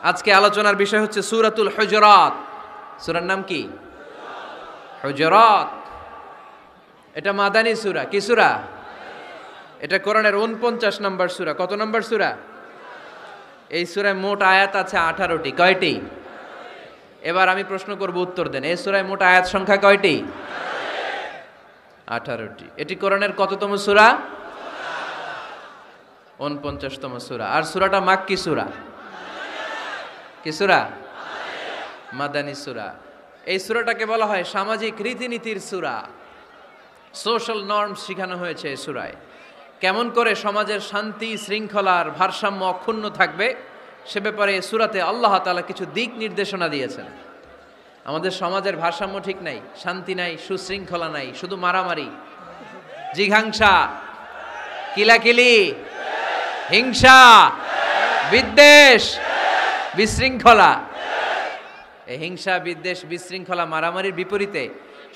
আজকে আলোচনার বিষয় হচ্ছে সূরাতুল হুজুরাত। সূরার নাম কি? হুজুরাত। এটা মাদানী সূরা। কি সূরা? এটা কোরআনের 49 নম্বর সূরা। কত নম্বর সূরা? এই সূরায় মোট আয়াত আছে 18টি। কয়টি? এবার আমি প্রশ্ন করব, উত্তর দেন। এই সূরায় মোট আয়াত সংখ্যা কয়টি? 18টি। এটি কোরআনের কততম সূরা? 49তম সূরা। আর সূরাটা মাক্কি সূরা। কি সূরা? মাদানী সূরা। এই সূরাটাকে বলা হয় সামাজিক রীতিনীতির সূরা। সোশ্যাল নর্মস শেখানো হয়েছে এই সূরায়। কেমন করে সমাজের শান্তি শৃঙ্খলার ভারসাম্য অক্ষুণ্ণ থাকবে সে ব্যাপারে এই সূরাতে আল্লাহ তাআলা কিছু দিক নির্দেশনা দিয়েছেন। আমাদের সমাজের ভারসাম্য ঠিক নাই, শান্তি নাই, সুশৃঙ্খলা নাই, শুধু মারামারি, জিঘাংসা, কিলাকিলি, হিংসা, বিদ্বেষ, বিশৃঙ্খলা। এই হিংসা, বিদ্বেষ, বিশৃঙ্খলা, মারামারির বিপরীতে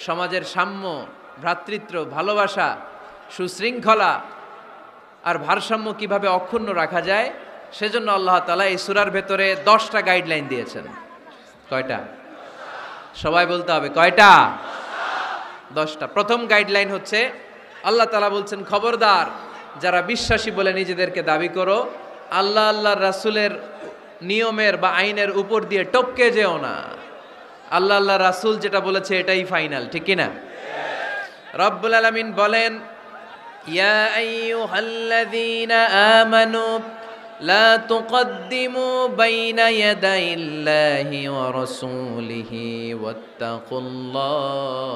সমাজের সাম্য, ভ্রাতৃত্ব, ভালোবাসা, সুশৃঙ্খলা আর ভারসাম্য কিভাবে অক্ষুণ্ণ রাখা যায় সেজন্য আল্লাহ তাআলা এই সূরার ভেতরে 10টা গাইডলাইন দিয়েছেন। কয়টা? সবাই বলতে হবে কয়টা? 10টা। প্রথম গাইডলাইন হচ্ছে আল্লাহ তাআলা বলছেন, খবরদার যারা বিশ্বাসী বলে নিজেদেরকে দাবি করো, আল্লাহ আল্লাহর রাসূলের নিয়মের বা আইনের উপর দিয়ে টপকে যেও না। আল্লাহ আল্লাহ রাসূল যেটা বলেছে এটাই ফাইনাল, ঠিক কি না? রব্বুল আলামিন বলেন, ইয়া আইয়ুহাল্লাযীনা আমানু লা তুকদ্দিমু বাইনা ইয়াদাইল্লাহি ওয়া রাসূলিহি ওয়াত্তাকুল্লাহ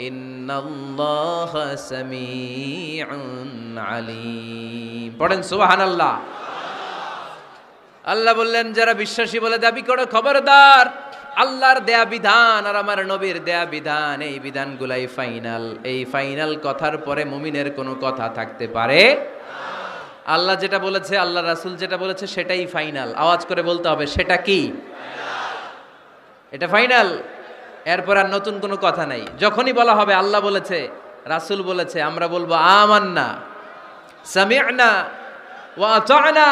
ইন্নাল্লাহা সামিউন আলীম। পড়েন সুবহানাল্লাহ। আল্লাহ বললেন, যারা বিশ্বাসী বলে দাবি করো, খবরদার আল্লাহর দেয়া বিধান আর আমার নবীর দেয়া বিধান, এই বিধানগুলাই ফাইনাল। এই ফাইনাল কথার পরে মুমিনের কোনো কথা থাকতে পারে? আল্লাহ যেটা বলেছে, আল্লাহ রাসূল যেটা বলেছে সেটাই ফাইনাল। আওয়াজ করে বলতে হবে, সেটা কি? এটা ফাইনাল। এরপর আর নতুন কোনো কথা নাই। যখনই বলা হবে আল্লাহ বলেছে, রাসূল বলেছে, আমরা বলবো আমান্না, সামি'না ওয়া আতা'না।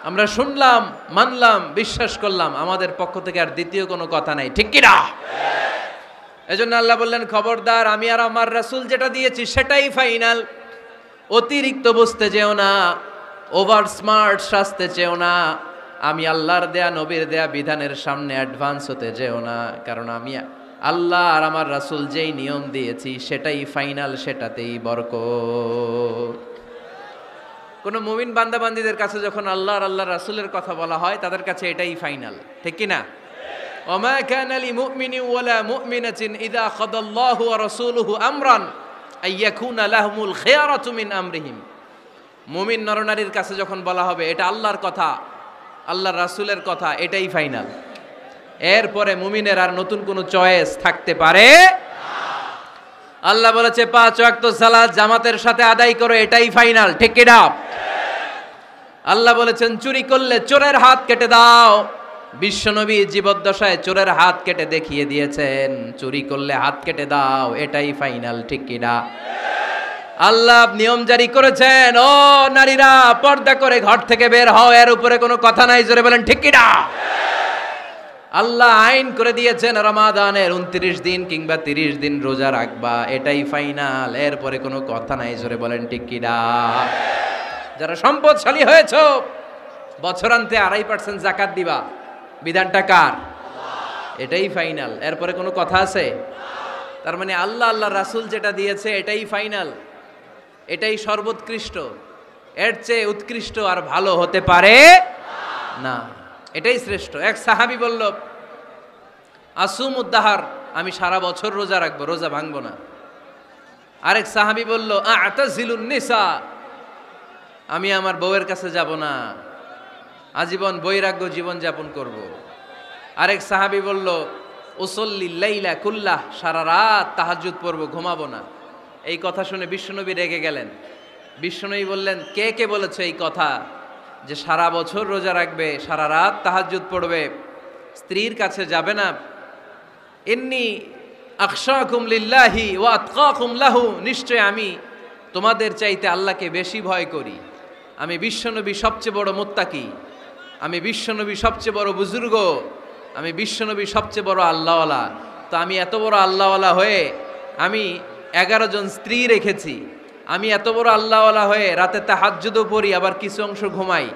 আমরা শুনলাম, মানলাম, বিশ্বাস করলাম। আমাদের পক্ষ থেকে আর দ্বিতীয় কোনো কথা নাই, ঠিক কি না? এজন্য আল্লাহ বললেন, খবরদার আমি আর আমার রাসূল যেটা দিয়েছি সেটাই ফাইনাল। অতিরিক্ত বুঝতে যেও না, ওভার স্মার্ট সাজতে চেও না। আমি আল্লাহর দেয়া নবীর দেয়া বিধানের সামনে অ্যাডভান্স হতে যেও না, কারণ আমি আল্লাহ আর আমার রাসূল যেই নিয়ম দিয়েছি সেটাই ফাইনাল, সেটাতেই বরকত। কোন মুমিন বান্দাবান্দীদের কাছে যখন আল্লাহ আর আল্লাহর রাসূলের কথা বলা হয় তাদের কাছে এটাই ফাইনাল, ঠিক কি না? ওমা কানা লিমুমিনিন ওয়ালা মুমিনাতিন ইযা কাদাল্লাহু ওয়া রাসূলুহু আমরান আইয়াকুনা লাহুমুল খিয়ারাতু মিন আমরিহিম। মুমিন নরনারীর কাছে যখন বলা হবে এটা আল্লাহর কথা, আল্লাহর রাসূলের কথা, এটাই ফাইনাল। এরপরে মুমিনের আর নতুন কোনো চয়েস থাকতে পারে না। আল্লাহ বলেছে 5 ওয়াক্ত সালাত জামাতের সাথে আদায় করো, এটাই ফাইনাল, ঠিক কি না? আল্লাহ বলেছেন চুরি করলে চোরের হাত কেটে দাও। বিশ্বনবী জীবদ্দশায় চোরের হাত কেটে দেখিয়ে দিয়েছেন, চুরি করলে হাত কেটে দাও, এটাই ফাইনাল, ঠিক কি না? আল্লাহ নিয়ম জারি করেছেন, ও নারীরা পর্দা করে ঘর থেকে বের হও, এর উপরে কোনো কথা নাই, জোরে বলেন ঠিক কি না? আল্লাহ আইন করে দিয়েছেন রমাদানের 29 দিন কিংবা 30 দিন রোজা রাখবা, এটাই ফাইনাল, এরপরে কোনো কথা নাই, জোরে বলেন ঠিক কি না? যারা সম্পদশালী হয়েছো বছরান্তে 2.5% যাকাত দিবা, বিধানটা কার? এটাই ফাইনাল, এরপরে কোনো কথা আছে? তার মানে আল্লাহ আল্লাহ রাসূল যেটা দিয়েছে এটাই ফাইনাল, এটাই সর্বোৎকৃষ্ট। এর চেয়ে উৎকৃষ্ট আর ভালো হতে পারে না, এটাই শ্রেষ্ঠ। এক সাহাবী বলল, আসুমুদ্দাহার, আমি সারা বছর রোজা রাখবো, রোজা ভাঙবো না। আরেক সাহাবী বলল, আ'তাজিলুন নিসা, আমি আমার বউয়ের কাছে যাব না, আজীবন বৈরাগ্য জীবন যাপন করব। আরেক সাহাবী বলল, উসল্লি লাইলা কুল্লাহ, সারা রাত তাহাজ্জুদ পড়ব, ঘুমাবো না। এই কথা শুনে বিশ্বনবী রেগে গেলেন। বিশ্বনবী বললেন, কে কে বলেছে এই কথা যে সারা বছর রোজা রাখবে, সারা রাত তাহাজ্জুদ পড়বে, স্ত্রীর কাছে যাবে না? ইন্নী আখশাকুম লিল্লাহি ওয়া আতকাকুম লাহু, নিশ্চয় আমি তোমাদের চাইতে আল্লাহকে বেশি ভয় করি। আমি বিশ্বনবী সবচেয়ে বড় মুত্তাকি, আমি বিশ্বনবী সবচেয়ে বড় বুজুর্গ, আমি বিশ্বনবী সবচেয়ে বড় আল্লাহওয়ালা। তো আমি এত বড় আল্লাহওয়ালা হয়ে আমি 11 জন স্ত্রী রেখেছি। আমি এত বড় আল্লাহওয়ালা হয়ে রাতে তাহাজ্জুদও পড়ি, আবার কিছু অংশ ঘুমাই।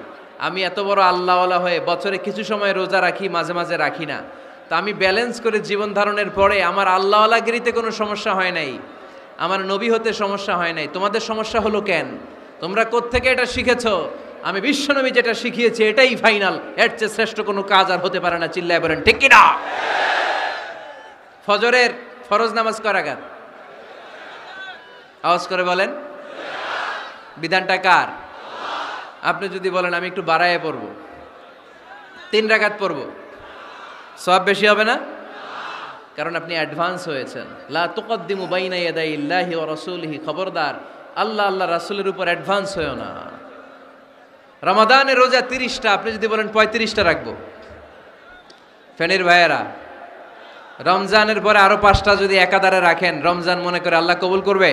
আমি এত বড় আল্লাহওয়ালা হয়ে বছরে কিছু সময় রোজা রাখি, মাঝে মাঝে রাখি না। তো আমি ব্যালেন্স করে জীবন ধারণের পরে আমার আল্লাহওয়ালাগিরিতে কোনো সমস্যা হয় নাই, আমার নবী হতে সমস্যা হয় নাই। তোমাদের সমস্যা হলো কেন? তোমরা কোত্থেকে এটা শিখেছো? আমি বিশ্বনবী যেটা শিখিয়েছি এটাই ফাইনাল, এর চেয়ে শ্রেষ্ঠ কোনো কাজ আর হতে পারে না। চিল্লায় বলেন ঠিক কিনা? ফজরের ফরজ নামাজ কয় রাকাত? আওয়াজ করে বলেন। বিধানটা কার? আপনি যদি বলেন আমি একটু বাড়ায়ে পড়ব, 3 রাকাত পড়ব, সওয়াব বেশি হবে না? কারণ আপনি অ্যাডভান্স হয়েছেন। লা তুকদ্দিমু বাইনা ইয়াদাইল্লাহি ওয়া রাসূলিহি, খবরদার আল্লাহ আল্লাহ রাসূলের উপর অ্যাডভান্স হয়ো না। রমাদানের রোজা 30টা, আপনি যদি বলেন 35টা রাখবো, ফেনীর ভাইয়েরা রমজানের পরে আরো 5টা যদি একাধারে রাখেন, রমজান মনে করে আল্লাহ কবুল করবে?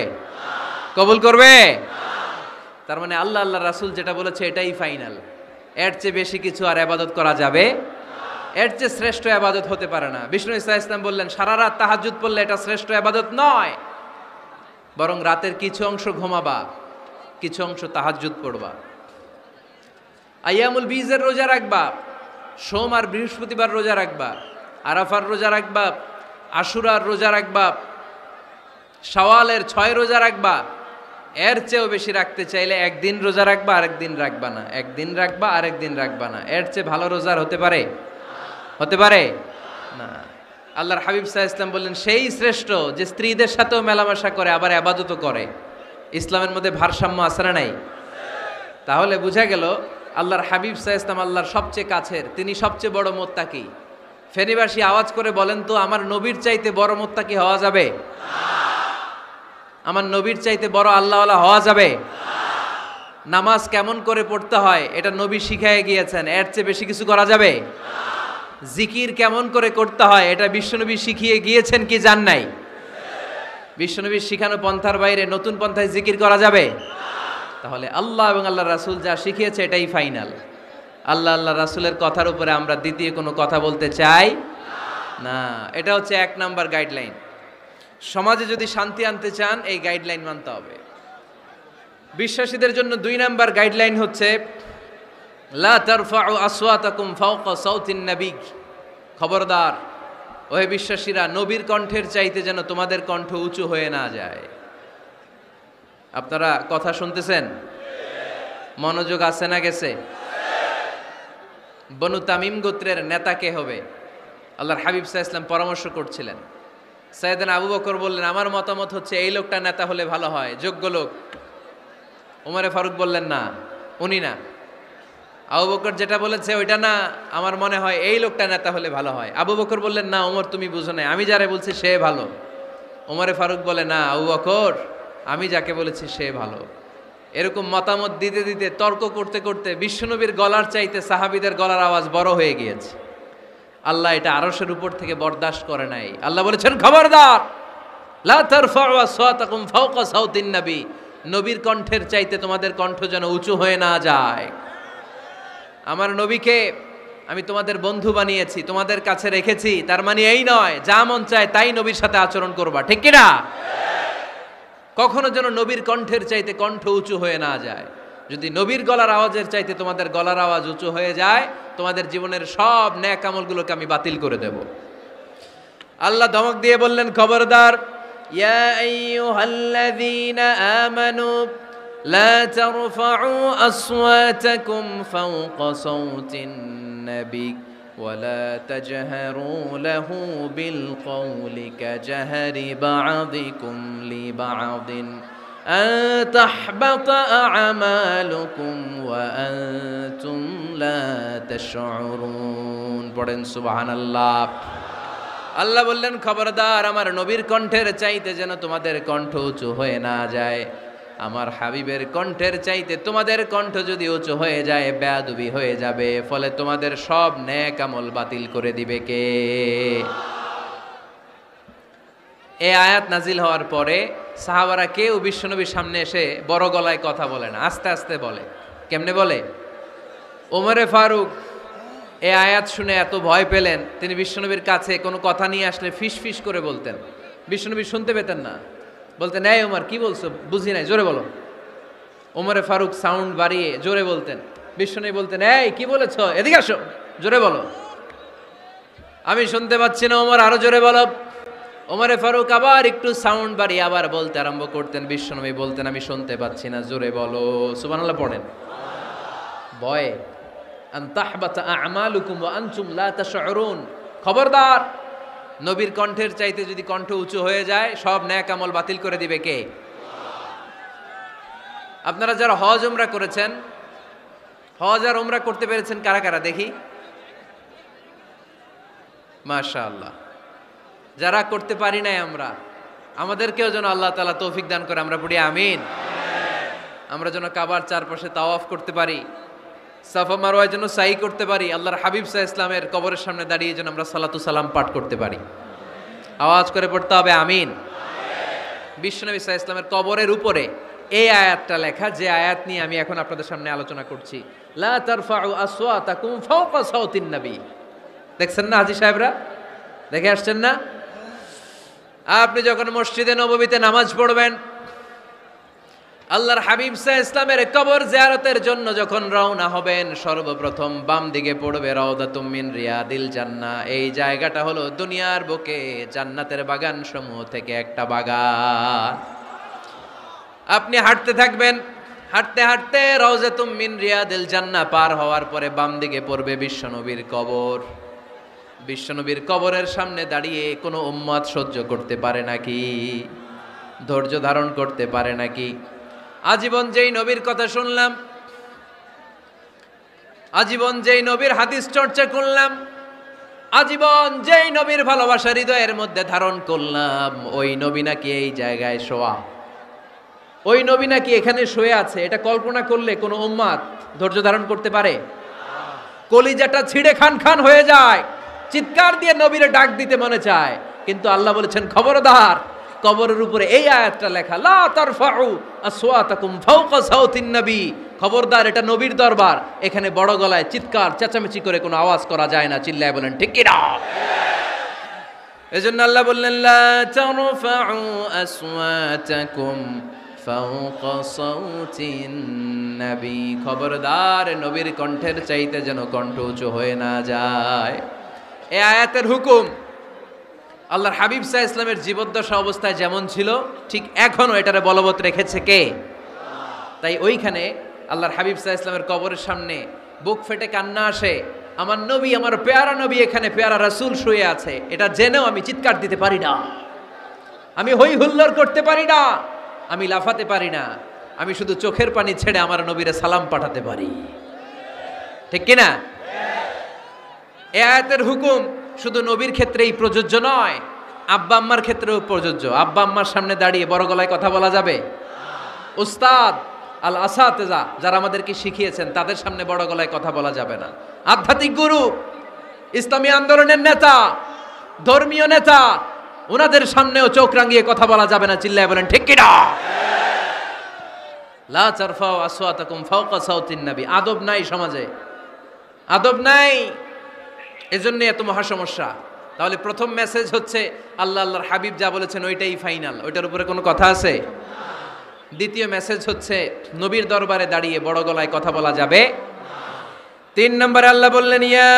কবুল করবে? তার মানে আল্লাহ আল্লাহ রাসূল যেটা বলেছে এটাই ফাইনাল। এর চেয়ে বেশি কিছু আর ইবাদত করা যাবে, এর চেয়ে শ্রেষ্ঠ ইবাদত হতে পারে না। বিষ্ণু ইসা ইসলাম বললেন সারা রাত তাহাজ্জুদ পড়লে এটা শ্রেষ্ঠ ইবাদত নয়, বরং রাতের কিছু অংশ ঘুমাবা, কিছু অংশ তাহাজ্জুদ পড়বা। আইয়ামুল বীজের রোজা রাখবা, সোম আর বৃহস্পতিবার রোজা রাখবা, আরাফার রোজা রাখবা, আশুরার রোজা রাখবা, শাওয়ালের 6 রোজা রাখবা। এর চেয়েও বেশি রাখতে চাইলে একদিন রোজা রাখবা, আরেকদিন রাখবা না, একদিন রাখবা, আরেকদিন রাখবা না। এর চেয়ে ভালো রোজার হতে পারে? হতে পারে না। আল্লাহর হাবিব সাল্লাল্লাহু আলাইহি ওয়াসাল্লাম বললেন সেই শ্রেষ্ঠ যে স্ত্রীদের সাথেও মেলামেশা করে আবার ইবাদতও করে। ইসলামের মধ্যে ভারসাম্য আছে না নাই? তাহলে বোঝা গেল আল্লাহর হাবিব সাল্লাল্লাহু আলাইহি ওয়াসাল্লাম আল্লাহর সবচেয়ে কাছের, তিনি সবচেয়ে বড় মুত্তাকি। ফেনীবাসী আওয়াজ করে বলেন তো, আমার নবীর চাইতে বড় মুত্তাকি হওয়া যাবে? আমার নবীর চাইতে বড় আল্লাহওয়ালা হওয়া যাবে? নামাজ কেমন করে পড়তে হয় এটা নবী শিখায় গিয়েছেন, এর চেয়ে বেশি কিছু করা যাবে? জিকির কেমন করে করতে হয় এটা বিশ্বনবী শিখিয়ে গিয়েছেন কি জান নাই? বিশ্বনবীর শিখানো পন্থার বাইরে নতুন পন্থায় জিকির করা যাবে? তাহলে আল্লাহ এবং আল্লাহ রাসূল যা শিখিয়েছে এটাই ফাইনাল। আল্লাহ আল্লাহ রাসূলের কথার উপরে আমরা দ্বিতীয় কোনো কথা বলতে চাই না। এটা হচ্ছে 1 নাম্বার গাইডলাইন। সমাজে যদি শান্তি আনতে চান এই গাইডলাইন মানতে হবে। বিশ্বাসীদের জন্য 2 নাম্বার গাইডলাইন হচ্ছে লা তারফাউ আসওয়াতাকুম ফাওকা সাউতিন নবী। খবরদার ওহে বিশ্বাসীরা, নবীর কণ্ঠের চাইতে যেন তোমাদের কণ্ঠ উঁচু হয়ে না যায়। আপনারা কথা শুনতেছেন? মনোযোগ আছে না গেছে? বনু তামিম গোত্রের নেতা কে হবে? আল্লাহর হাবিব সাল্লাল্লাহু আলাইহি ওয়াসাল্লাম পরামর্শ করছিলেন। সাইয়েদনা আবু বকর বললেন আমার মতামত হচ্ছে এই লোকটা নেতা হলে ভালো হয়, যোগ্য লোক। ওমরে ফারুক বললেন না, উনি না। আবু বকর যেটা বলেছে ওইটা না, আমার মনে হয় এই লোকটা নেতা হলে ভালো হয়। আবু বকর বললেন না ওমর তুমি বুঝো না, আমি যারে বলছি সে ভালো। ওমরে ফারুক বলে না আবু বকর, আমি যাকে বলেছি সে ভালো। এরকম মতামত দিতে দিতে তর্ক করতে করতে বিশ্বনবীর গলার চাইতে সাহাবীদের গলার আওয়াজ বড় হয়ে গিয়েছে। আল্লাহ এটা আরশের উপর থেকে বরদাস্ত করে নাই। আল্লাহ বলেছেন খবরদার লা তারফাউ আসওয়াতাকুম ফাওকা সাউতিন নবী, নবীর কণ্ঠের চাইতে তোমাদের কণ্ঠ যেন উঁচু হয়ে না যায়। আমার নবীকে আমি তোমাদের বন্ধু বানিয়েছি, তোমাদের কাছে রেখেছি, তার মানে এই নয় যা মন চায় তাই নবীর সাথে আচরণ করবা, ঠিক কি না? কখনো যেন নবীর কণ্ঠের চাইতে কণ্ঠ উঁচু হয়ে না যায়। যদি নবীর গলার আওয়াজের চাইতে তোমাদের গলার আওয়াজ উঁচু হয়ে যায়, তোমাদের জীবনের সব নেক আমলগুলোকে আমি বাতিল করে দেব। আল্লাহ ধমক দিয়ে বললেন খবরদার, ইয়া আইয়ুহাল্লাযীনা আমানু লা তারফাউ আসওয়াতাকুম ফাওকা সাউতিন নবী ওয়ালা তাজহারু লাহু বিল কওলি কাজহারি বা'দিকুম লিবা'দিন আন তাহবাতা আ'মালুকুম ওয়া আনতুম লা তাশউরুন। পড়েন সুবহানাল্লাহ। আল্লাহ বললেন খবরদার আমার নবীর কণ্ঠের চাইতে যেন তোমাদের কণ্ঠ উঁচু হয়ে না যায়। আমার হাবিবের কণ্ঠের চাইতে তোমাদের কণ্ঠ যদি উঁচু হয়ে যায় বেয়াদবি হয়ে যাবে, ফলে তোমাদের সব নেক আমল বাতিল করে দিবে কে? এই আয়াত নাজিল হওয়ার পরে সাহাবারা কেউ বিশ্বনবীর সামনে এসে বড় গলায় কথা বলে না, আস্তে আস্তে বলে। কেমনে বলে? ওমরে ফারুক এই আয়াত শুনে এত ভয় পেলেন, তিনি বিশ্বনবীর কাছে কোনো কথা নিয়ে আসলে ফিস ফিস করে বলতেন। বিশ্বনবী শুনতে পেতেন না, বলতেন, এই ওমর কি বলছো, বুঝি নাই, জোরে বলো। ওমরে ফারুক সাউন্ড বাড়িয়ে জোরে বলতেন। বিশ্বনবী বলতেন, এই কি বলেছো, এদিকে আসো, জোরে বলো। আমি শুনতে পাচ্ছি না, ওমর আরো জোরে বলো। ওমরে ফারুক আবার একটু সাউন্ড বাড়িয়ে আবার বলতে আরম্ভ করতেন। বিশ্বনবী বলতেন, আমি শুনতে পাচ্ছি না, জোরে বলো। সুবহানাল্লাহ পড়েন। ভয়ে আন তাহবাতা আমালুকুম ওয়া আনতুম লা তাশউরুন, খবরদার, নবীর কণ্ঠের চাইতে যদি কণ্ঠ উঁচু হয়ে যায় সব নেক আমল বাতিল করে দিবে কে? আপনারা যারা হজ উমরা করেছেন, হজ আর উমরা করতে পেরেছেন কারা কারা দেখি? মাশাআল্লাহ। যারা করতে পারি নাই আমরা, আমাদেরকেও যেন আল্লাহ তাআলা তৌফিক দান করে, আমরা পড়ি আমিন। আমরা যেন কাবার চারপাশে তাওয়াফ করতে পারি, সাফা মারওয়ায় যেন সাই করতে পারি, আল্লাহর হাবিব সাল্লাল্লাহু আলাইহি ইসলামের কবরের সামনে দাঁড়িয়ে যেন আমরা সালাতু সালাম পাঠ করতে পারি। আওয়াজ করে পড়তে হবে আমিন। বিশ্বনবী সাল্লাল্লাহু আলাইহি ইসলামের কবরের উপরে এই আয়াতটা লেখা, যে আয়াত নিয়ে আমি এখন আপনাদের সামনে আলোচনা করছি। লা তারফাউ আসওয়াতাকুম ফাওকা সাওতিন নবী। দেখছেন না হাজী সাহেবরা, দেখে আসছেন না? আপনি যখন মসজিদে নববীতে নামাজ পড়বেন, আল্লাহর হাবিব সাল্লাল্লাহু আলাইহি ইসলামের কবর জিয়ারতের জন্য যখন রওনা হবেন, সর্বপ্রথম বাম দিকে পড়বে রাউদাতুম মিন রিয়াদিল জান্নাহ। এই জায়গাটা হলো দুনিয়ার বুকে জান্নাতের বাগান সমূহ থেকে একটা বাগান। আপনি হাঁটতে থাকবেন, হাঁটতে হাঁটতে রাউজাতুম মিন রিয়াদিল জান্নাহ পার হওয়ার পরে বাম দিকে পড়বে বিশ্বনবীর কবর। বিশ্বনবীর কবরের সামনে দাঁড়িয়ে কোনো উম্মত সহ্য করতে পারে নাকি? ধৈর্য ধারণ করতে পারে নাকি? আজীবন যেই নবীর কথা শুনলাম, আজীবন যেই নবীর হাদিস চর্চা করলাম, আজীবন যেই নবীর ভালোবাসা হৃদয়ের মধ্যে ধারণ করলাম, ওই নবী নাকি এই জায়গায় শোয়া, ওই নবী নাকি এখানে শুয়ে আছে, এটা কল্পনা করলে কোনো উম্মত ধৈর্য ধারণ করতে পারে? কলিজাটা ছিঁড়ে খান খান হয়ে যায়, চিৎকার দিয়ে নবীরে ডাক দিতে মনে চায়। কিন্তু আল্লাহ বলেছেন, খবরদার, কবরের উপরে এই আয়াতটা লেখা, লা তারফাউ আসওয়াতাকুম ফাওকা সাওতিন নবী। খবরদার, এটা নবীর দরবার, এখানে বড় গলায় চিৎকার চেঁচামেচি করে কোনো আওয়াজ করা যায় না। চিল্লায় বলেন ঠিক কি না? এজন্য আল্লাহ বললেন, লা তারফাউ আসওয়াতাকুম ফাওকা সাওতিন নবী। খবরদার, নবীর কণ্ঠের চাইতে যেন কণ্ঠ উঁচু হয়ে না যায়। এই আয়াতের হুকুম আল্লাহর হাবিব সাল্লাল্লাহু আলাইহি ইসলামের জীবদ্দশা অবস্থায় যেমন ছিল, ঠিক এখনো এটারে বলবৎ রেখেছে কে? তাই ওইখানে আল্লাহর হাবিব সাল্লাল্লাহু আলাইহি ইসলামের কবরের সামনে বুক ফেটে কান্না আসে, আমার নবী, আমার পেয়ারা নবী এখানে, পেয়ারা রাসূল শুয়ে আছে, এটা জেনেও আমি চিৎকার দিতে পারি না, আমি হই হুল্লোড় করতে পারি না, আমি লাফাতে পারি না, আমি শুধু চোখের পানি ছেড়ে আমার নবীরে সালাম পাঠাতে পারি। ঠিক কিনা? এই আয়াতের হুকুম শুধু নবীর ক্ষেত্রেই প্রযোজ্য নয়, আব্বা আম্মার ক্ষেত্রেও প্রযোজ্য। আব্বা আম্মার সামনে দাঁড়িয়ে বড় গলায় কথা বলা যাবে? উস্তাদ আল আসাতেজা যারা আমাদেরকে শিখিয়েছেন, তাদের সামনে বড় গলায় কথা বলা যাবে না। আধ্যাত্মিক গুরু, ইসলামী আন্দোলনের নেতা, ধর্মীয় নেতা, ওনাদের সামনেও চোখ রাঙিয়ে কথা বলা যাবে না। চিল্লায় বলেন ঠিক কিনা? লা তারফাউ আসওয়াতাকুম ফাওকা সাওতিন নবী। আদব নাই সমাজে, আদব নাই, এজন্য এত মহা সমস্যা। তাহলে প্রথম মেসেজ হচ্ছে, আল্লাহ আল্লাহর হাবিব যা বলেছেন ওইটাই ফাইনাল, ওইটার উপরে কোনো কথা আছে? দ্বিতীয় মেসেজ হচ্ছে, নবীর দরবারে দাঁড়িয়ে বড় গলায় কথা বলা যাবে। 3 নম্বরে আল্লাহ বললেন, ইয়া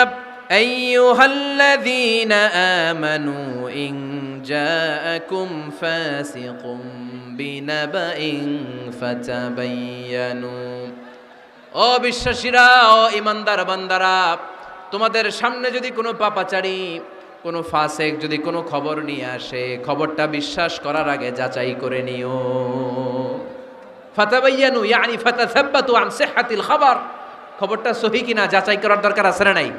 আইয়ুহাল্লাযীনা আমানু ইন জাআকুম ফাসিকুম বিনাবাইন ফাতাবায়ানু। ও বিশ্বাসীরা, ও ঈমানদার বান্দারা, তোমাদের সামনে যদি কোনো পাপাচারী, কোনো ফাসেক যদি কোনো খবর নিয়ে আসে, খবরটা বিশ্বাস করার আগে যাচাই করে নিও। ফাতাবায়ানু ইয়ানি ফাতাসাব্বাতু আন সিহহাতিল খবর, খবরটা সহি কিনা যাচাই করার দরকার আছে না নাই?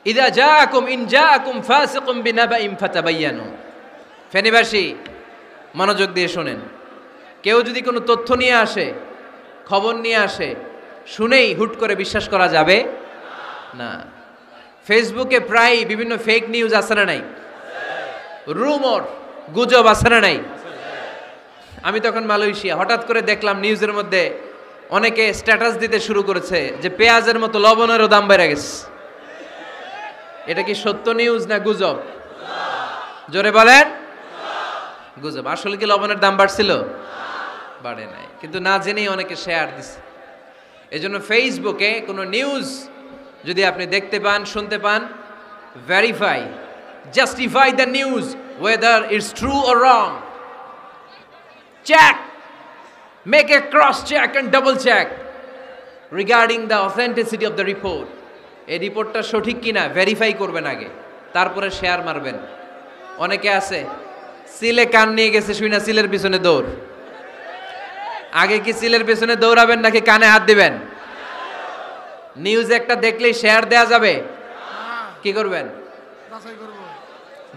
ইযা জাআকুম ইন জাআকুম ফাসিকুম বিনাবাইন ফাতাবায়ানু। ফেনীবাসী মনোযোগ দিয়ে শুনেন, কেউ যদি কোনো তথ্য নিয়ে আসে, খবর নিয়ে আসে, শুনেই হুট করে বিশ্বাস করা যাবে না। ফেসবুকে প্রায় বিভিন্ন ফেক নিউজ আছে না নাই? রুমর, গুজব আছে না নাই? আমি তখন মালয়েশিয়া, হঠাৎ করে দেখলাম নিউজের মধ্যে অনেকে স্ট্যাটাস দিতে শুরু করেছে যে পেঁয়াজের মতো লবণেরও দাম বেড়ে গেছে। এটা কি সত্য নিউজ না গুজব? জোরে বলেন। গুজব। আসলে কি লবণের দাম বাড়ছিল? বাড়ে নাই, কিন্তু না জেনেই অনেকে শেয়ার দিছে। এজন্য ফেসবুকে কোনো নিউজ যদি আপনি দেখতে পান, শুনতে পান, verify, justify the news whether it's true or wrong. Check, make a cross check and double check regarding the authenticity of the report. এই রিপোর্টটা সঠিক কিনা ভেরিফাই করবেন আগে, তারপরে শেয়ার মারবেন। অনেকে আছে সিলে কান নিয়ে গেছে, শুই না সিলের পিছনে দৌড়। আগে কি সিলের পিছনে দৌড়াবেন নাকি কানে হাত দিবেন? নিউজ একটা দেখলেই শেয়ার দেয়া যাবে? কি করবেন?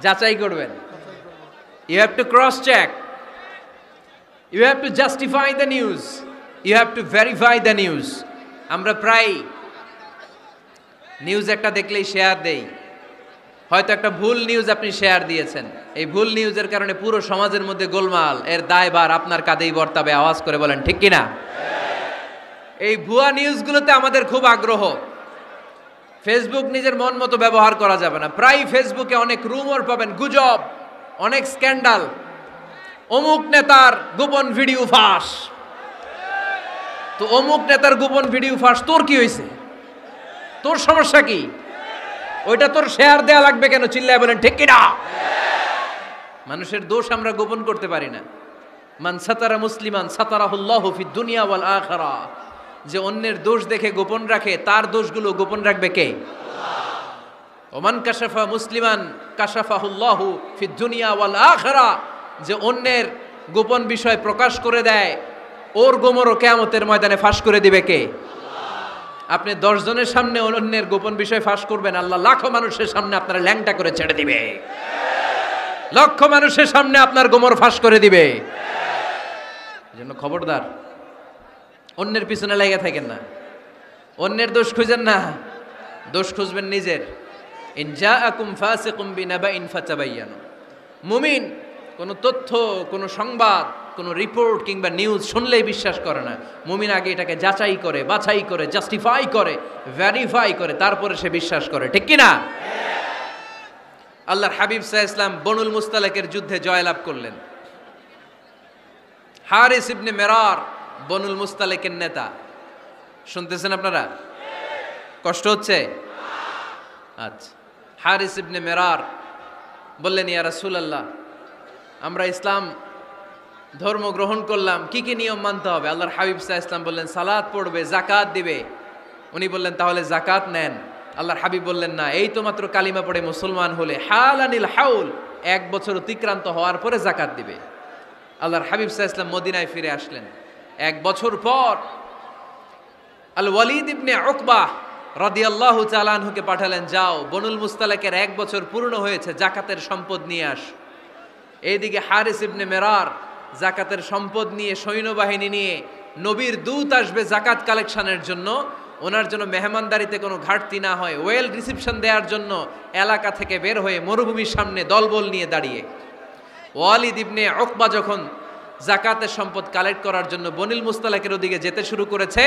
যাচাই করবেন। You have to cross check, you have to justify the news, you have to verify the news. আমরা প্রায় নিউজ একটা দেখলেই শেয়ার দেই। হয়তো একটা ভুল নিউজ আপনি শেয়ার দিয়েছেন, এই ভুল নিউজের কারণে পুরো সমাজের মধ্যে গোলমাল, এর দায়ভার আপনার কাঁধেই বর্তাবে। আওয়াজ করে বলেন ঠিক কিনা? এই ভুয়া নিউজগুলোতে আমাদের খুব আগ্রহ। ফেসবুক নিজের মন মতো ব্যবহার করা যাবে না। প্রায় ফেসবুকে অনেক রুমর পাবেন, গুজব, অনেক স্ক্যান্ডাল। অমুক নেতার গোপন ভিডিও ফাঁস। তো অমুক নেতার গোপন ভিডিও ফাঁস, তোর কি হয়েছে? তোর সমস্যা কি? ওইটা তোর শেয়ার দেয়া লাগবে কেন? চিল্লায় বলেন ঠিক কিনা? মানুষের দোষ আমরা গোপন করতে পারি না। মান সাতারা মুসলিমান সাতারাহুল্লাহু ফিদ দুনিয়া ওয়াল আখিরাহ। যে অন্যের দোষ দেখে গোপন রাখে, তার দোষগুলো গোপন রাখবে কে? ওমান কাশাফা মুসলিমান কাশাফাহুল্লাহু ফিদ দুনিয়া ওয়াল আখিরাহ। যে অন্যের গোপন বিষয় প্রকাশ করে দেয়, ওর গোমরও কিয়ামতের ময়দানে ফাঁস করে দিবে কে? আপনি 10 জনের সামনে অন্যের গোপন বিষয় ফাঁস করবেন, আল্লাহ লাখো মানুষের সামনে আপনার ল্যাংটা করে ছেড়ে দিবে। লক্ষ মানুষের সামনে আপনার গোমর ফাঁস করে দিবে। এজন্য খবরদার, অন্যের পিছনে লেগে থাকেন না, অন্যের দোষ খুঁজেন না, দোষ খুঁজবেন নিজের। ইন জাআকুম ফাসিকুম বিনাবাইন ফাতাবায়ানু। মুমিন কোনো তথ্য, কোনো সংবাদ, কোনো রিপোর্ট কিংবা নিউজ শুনলেই বিশ্বাস করে না। মুমিন আগে এটাকে যাচাই করে, বাছাই করে, জাস্টিফাই করে, ভেরিফাই করে, তারপরে সে বিশ্বাস করে। ঠিক কি না? আল্লাহর হাবিব সাল্লাল্লাহু আলাইহি ওয়াসাল্লাম বনুল মুস্তালাকের যুদ্ধে জয়লাভ করলেন। হারিস ইবনে মিরার বনুল মুস্তালাকের নেতা। শুনতেছেন আপনারা? কষ্ট হচ্ছে? আচ্ছা। হারিস ইবনে মিরার বললেন, ইয়া রাসূলুল্লাহ, আমরা ইসলাম ধর্ম গ্রহণ করলাম, কি কি নিয়ম মানতে হবে? আল্লাহর হাবিব সাল্লাল্লাহু আলাইহি ওয়াসাল্লাম বললেন, সালাত পড়বে, যাকাত দিবে। উনি বললেন, তাহলে যাকাত নেন। আল্লাহর হাবিব বললেন, না, এই তো মাত্র কালিমা পড়ে মুসলমান হলে, হালানিল হাউল, 1 বছর অতিক্রান্ত হওয়ার পরে যাকাত দিবে। আল্লাহর হাবিব সাল্লাল্লাহু আলাইহি ওয়াসাল্লাম মদিনায় ফিরে আসলেন। 1 বছর পর আল ওয়ালিদ ইবনে উকবা রাদিয়াল্লাহু তাআলা আনহুকে পাঠালেন, যাও বনুল মুস্তালাকের 1 বছর পূর্ণ হয়েছে, যাকাতের সম্পদ নিয়ে আস। এইদিকে হারিস ইবনে মিরার যাকাতের সম্পদ নিয়ে, সৈন্যবাহিনী নিয়ে, নবীর দূত আসবে যাকাত কালেকশনের জন্য, ওনার জন্য মেহমানদারিতে কোনো ঘাটতি না হয়, ওয়েল রিসিপশন দেওয়ার জন্য এলাকা থেকে বের হয়ে মরুভূমির সামনে দলবল নিয়ে দাঁড়িয়ে। ওয়ালিদ ইবনে উকবা যখন যাকাতের সম্পদ কালেক্ট করার জন্য বনুল মুস্তালাকের ওদিকে যেতে শুরু করেছে,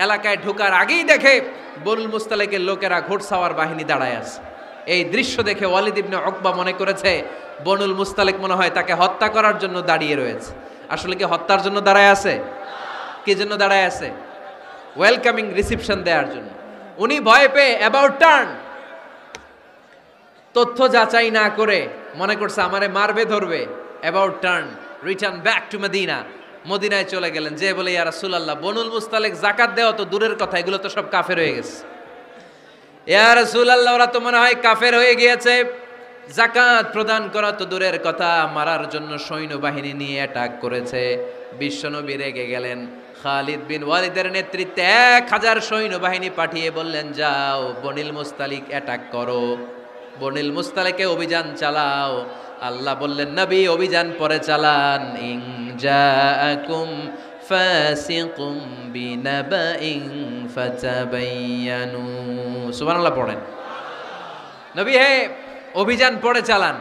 এলাকায় ঢোকার আগেই দেখে বনুল মুস্তালাকের লোকেরা ঘোড়সাওয়ার বাহিনী দাঁড়ায় আছে। এই দৃশ্য দেখে ওয়ালিদ ইবনে উকবা মনে করেছে বনুল মুস্তালিক মনে হয় তাকে হত্যা করার জন্য দাঁড়িয়ে রয়েছে। আসলে কি হত্যার জন্য দাঁড়ায় আছে? কি জন্য দাঁড়ায় আছে? ওয়েলকামিং রিসিপশন দেওয়ার জন্য। উনি ভয় পেয়ে অ্যাবাউট টার্ন, তথ্য যাচাই না করে মনে করছে আমারে মারবে, ধরবে, about turn, return back to Medina. মদিনায় চলে গেলেন, যে বলে, ইয়া রাসূলুল্লাহ, বনুল মুস্তালিক যাকাত দেওয়া তো দূরের কথা, এগুলো তো সব কাফের হয়ে গেছে। ইয়া রাসূলুল্লাহ, ওরা তো মনে হয় কাফের হয়ে গিয়েছে, যাকাত প্রদান করা তো দূরের কথা, মারার জন্য সৈন্যবাহিনী নিয়ে অ্যাটাক করেছে। বিশ্বনবী রেগে গেলেন। খালিদ বিন ওয়ালিদের নেতৃত্বে 1000 সৈন্যবাহিনী পাঠিয়ে বললেন, যাও বনুল মুস্তালিক অ্যাটাক করো, বনুল মুস্তালিকে অভিযান চালাও। আল্লাহ বললেন, নবী অভিযান পরে চালান। ইন জাআকুম ফাসিকুম বিনাবাইন ফাতাবায়ানু। সুবহানাল্লাহ পড়েন। নবী হে, অভিযান পরে চালান।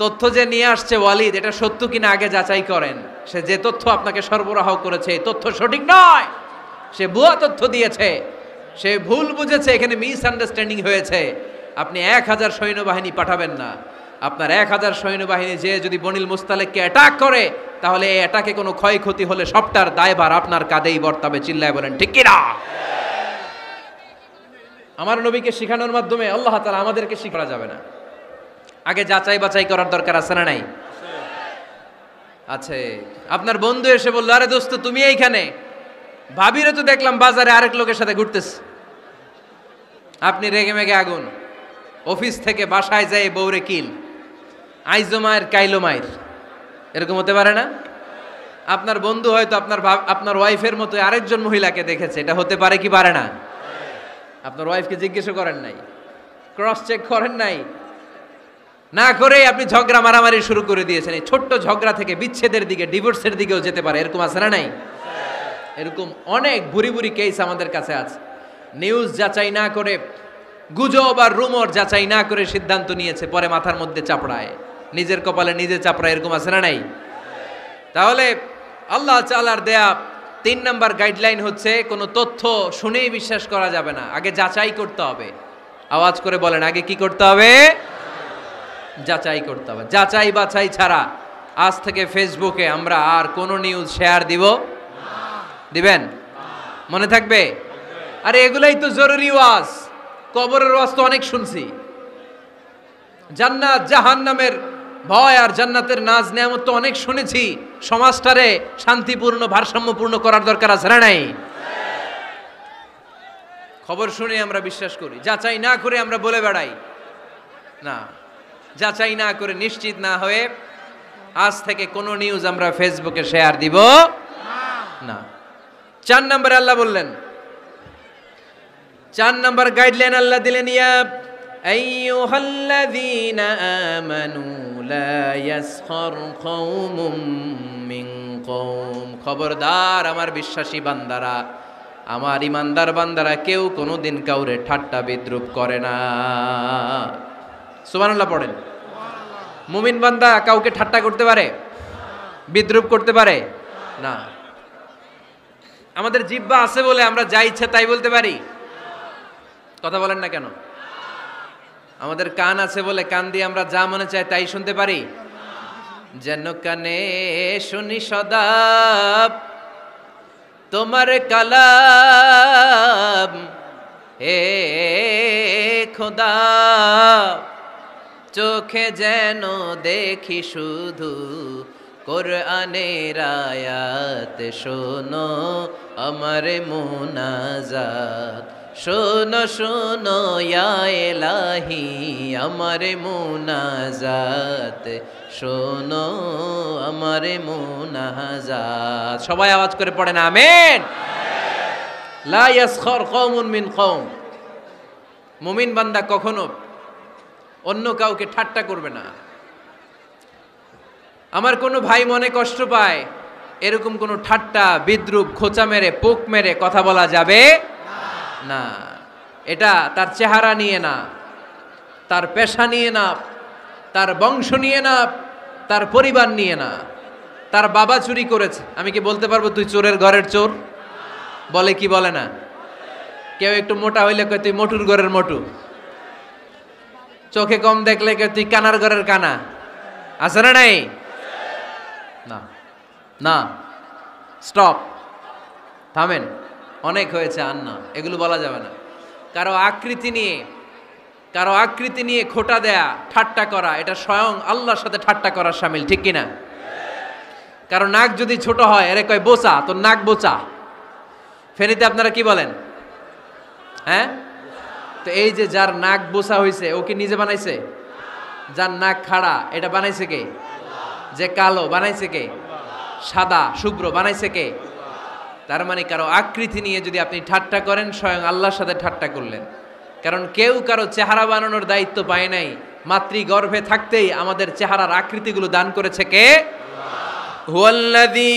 তথ্য যে নিয়ে আসছে ওয়ালিদ, এটা সত্য কিনা আগে যাচাই করেন। সে যে তথ্য আপনাকে সরবরাহ করেছে, এই তথ্য সঠিক নয়। সে ভুয়া তথ্য দিয়েছে, সে ভুল বুঝেছে, এখানে মিসআন্ডারস্ট্যান্ডিং হয়েছে। আপনি 1000 সৈন্যবাহিনী পাঠাবেন না। আপনার 1000 সৈন্যবাহিনী যে যদি বনিল মুস্তালেককে অ্যাটাক করে, তাহলে এই অ্যাটাকে কোনো ক্ষয়ক্ষতি হলে সবটার দায়ভার আপনার কাঁধেই বর্তাবে। চিল্লায় বলেন ঠিক কিনা? আমার নবীকে শিখানোর মাধ্যমে আল্লাহ তাআলা আমাদেরকে শিখা যাবে না। আগে যাচাই বাছাই করার দরকার আছে না নাই? আছে। আপনার বন্ধু এসে বলল, আরে দোস্ত তুমি এইখানে, ভাবিরে তো দেখলাম বাজারে আরেক লোকের সাথে ঘুরতেছে। আপনি রেগে মেগে আগুন, অফিস থেকে বাসায় যায় বউরে কিল, আইজো মায়ের কাইলো মায়ের, এরকম হতে পারে না? আপনার বন্ধু হয়তো আপনার ওয়াইফের মতো আরেকজন মহিলাকে দেখেছে, এটা হতে পারে কি পারে না? আপনার ওয়াইফকে জিজ্ঞেস করেন নাই, ক্রস চেক করেন নাই, না করে আপনি ঝগড়া মারামারি শুরু করে দিয়েছেন। এই ছোট্ট ঝগড়া থেকে বিচ্ছেদের দিকে, ডিভোর্সের দিকেও যেতে পারে। এরকম আছে না নাই? এরকম অনেক বুড়ি বুড়ি কেস আমাদের কাছে আছে। নিউজ যাচাই না করে, গুজব আর রুমর যাচাই না করে সিদ্ধান্ত নিয়েছে, পরে মাথার মধ্যে চাপড়ায়, নিজের কপালে নিজে চাপড়ায়। এরকম আছে না নাই? তাহলে আল্লাহ তাআলার দেয়া 3 নাম্বার গাইডলাইন হচ্ছে, কোনো তথ্য শুনেই বিশ্বাস করা যাবে না, আগে যাচাই করতে হবে। আওয়াজ করে বলেন, আগে কি করতে হবে? যাচাই করতে হবে। যাচাই বাছাই ছাড়া আজ থেকে ফেসবুকে আমরা আর কোনো নিউজ শেয়ার দিব? দিবেন? মনে থাকবে? আরে এগুলাই তো জরুরি ওয়াজ। কবরের ওয়াজ তো অনেক শুনছি, জান্নাত জাহান্নামের ভয় আর জান্নাতের নাজ নেয়ামত তো অনেক শুনেছি। সমাজটারে শান্তিপূর্ণ ভারসাম্যপূর্ণ করার দরকার আছে না নাই? খবর শুনে আমরা বিশ্বাস করি, যাচাই না করে আমরা বলে বেড়াই না। যাচাই না করে, নিশ্চিত না হয়ে আজ থেকে কোনো নিউজ আমরা ফেসবুকে শেয়ার দিব না। 4 নম্বরে আল্লাহ বললেন, 4 নম্বর গাইডলাইন আল্লাহ দিলেন, ইয়া আইয়ুহাল্লাযীনা আমানু লা ইয়াসখার কওমুম মিন কওম। খবরদার আমার বিশ্বাসী বান্দারা, আমার ইমানদার বান্দারা, কেউ কোনোদিন কাউরে ঠাট্টা বিদ্রুপ করে না। সুবহানাল্লাহ পড়েন। মুমিন বান্দা কাউকে ঠাট্টা করতে পারে? বিদ্রুপ করতে পারে না। আমাদের জিহ্বা আছে বলে আমরা যা ইচ্ছা তাই বলতে পারি? কথা বলেন না কেন? আমাদের কান আছে বলে কান দিয়ে আমরা যা মনে চাই তাই শুনতে পারি? যেন কানে শুনি সদা তোমার কালাম, হে খোদা, চোখে যেন দেখি শুধু কোরআনের আয়াত। শোনো আমার মুনাজাত, শোনো শোনো ইয়া ইলাহি আমার মুনাজাত, শোনো আমার মুনাজাত। সবাই আওয়াজ করে পড়েন আমিন। লা ইয়াসখার কওমুন মিন কওম। মুমিন বান্দা কখনো অন্য কাউকে ঠাট্টা করবে না। আমার কোনো ভাই মনে কষ্ট পায়, এরকম কোনো ঠাট্টা বিদ্রুপ খোঁচা মেরে পোক মেরে কথা বলা যাবে না। এটা তার চেহারা নিয়ে না, তার পেশা নিয়ে না, তার বংশ নিয়ে না, তার পরিবার নিয়ে না। তার বাবা চুরি করেছে, আমি কি বলতে পারবো তুই চোরের ঘরের চোর? বলে কি বলে না? কেউ একটু মোটা হইলে কয় তুই মোটুর ঘরের মোটু, চোখে কম দেখলে কয় তুই কানার ঘরের কানা। আছে না নাই? না না, স্টপ, থামেন, অনেক হয়েছে, আর না, এগুলো বলা যাবে না। কারো আকৃতি নিয়ে খোটা দেয়া, ঠাট্টা করা, এটা স্বয়ং আল্লাহর সাথে ঠাট্টা করার শামিল, ঠিক কিনা? কারো নাক যদি ছোট হয়, এরে কয় বোচা, তোর নাক বোচা। ফেনীতে আপনারা কি বলেন? হ্যাঁ, তো এই যে যার নাক বোচা হয়েছে, ও কি নিজে বানাইছে? যার নাক খাড়া, এটা বানাইছে কে? যে কালো, বানাইছে কে? সাদা শুভ্র, বানাইছে কে? তার মানে কারো আকৃতি নিয়ে যদি আপনি ঠাট্টা করেন, স্বয়ং আল্লাহর সাথে ঠাট্টা করলেন। কারণ কেউ কারো চেহারা বানানোর দায়িত্ব পায় নাই। মাতৃগর্ভে থাকতেই আমাদের চেহারার আকৃতিগুলো দান করেছে কে? হুয়াল্লাযী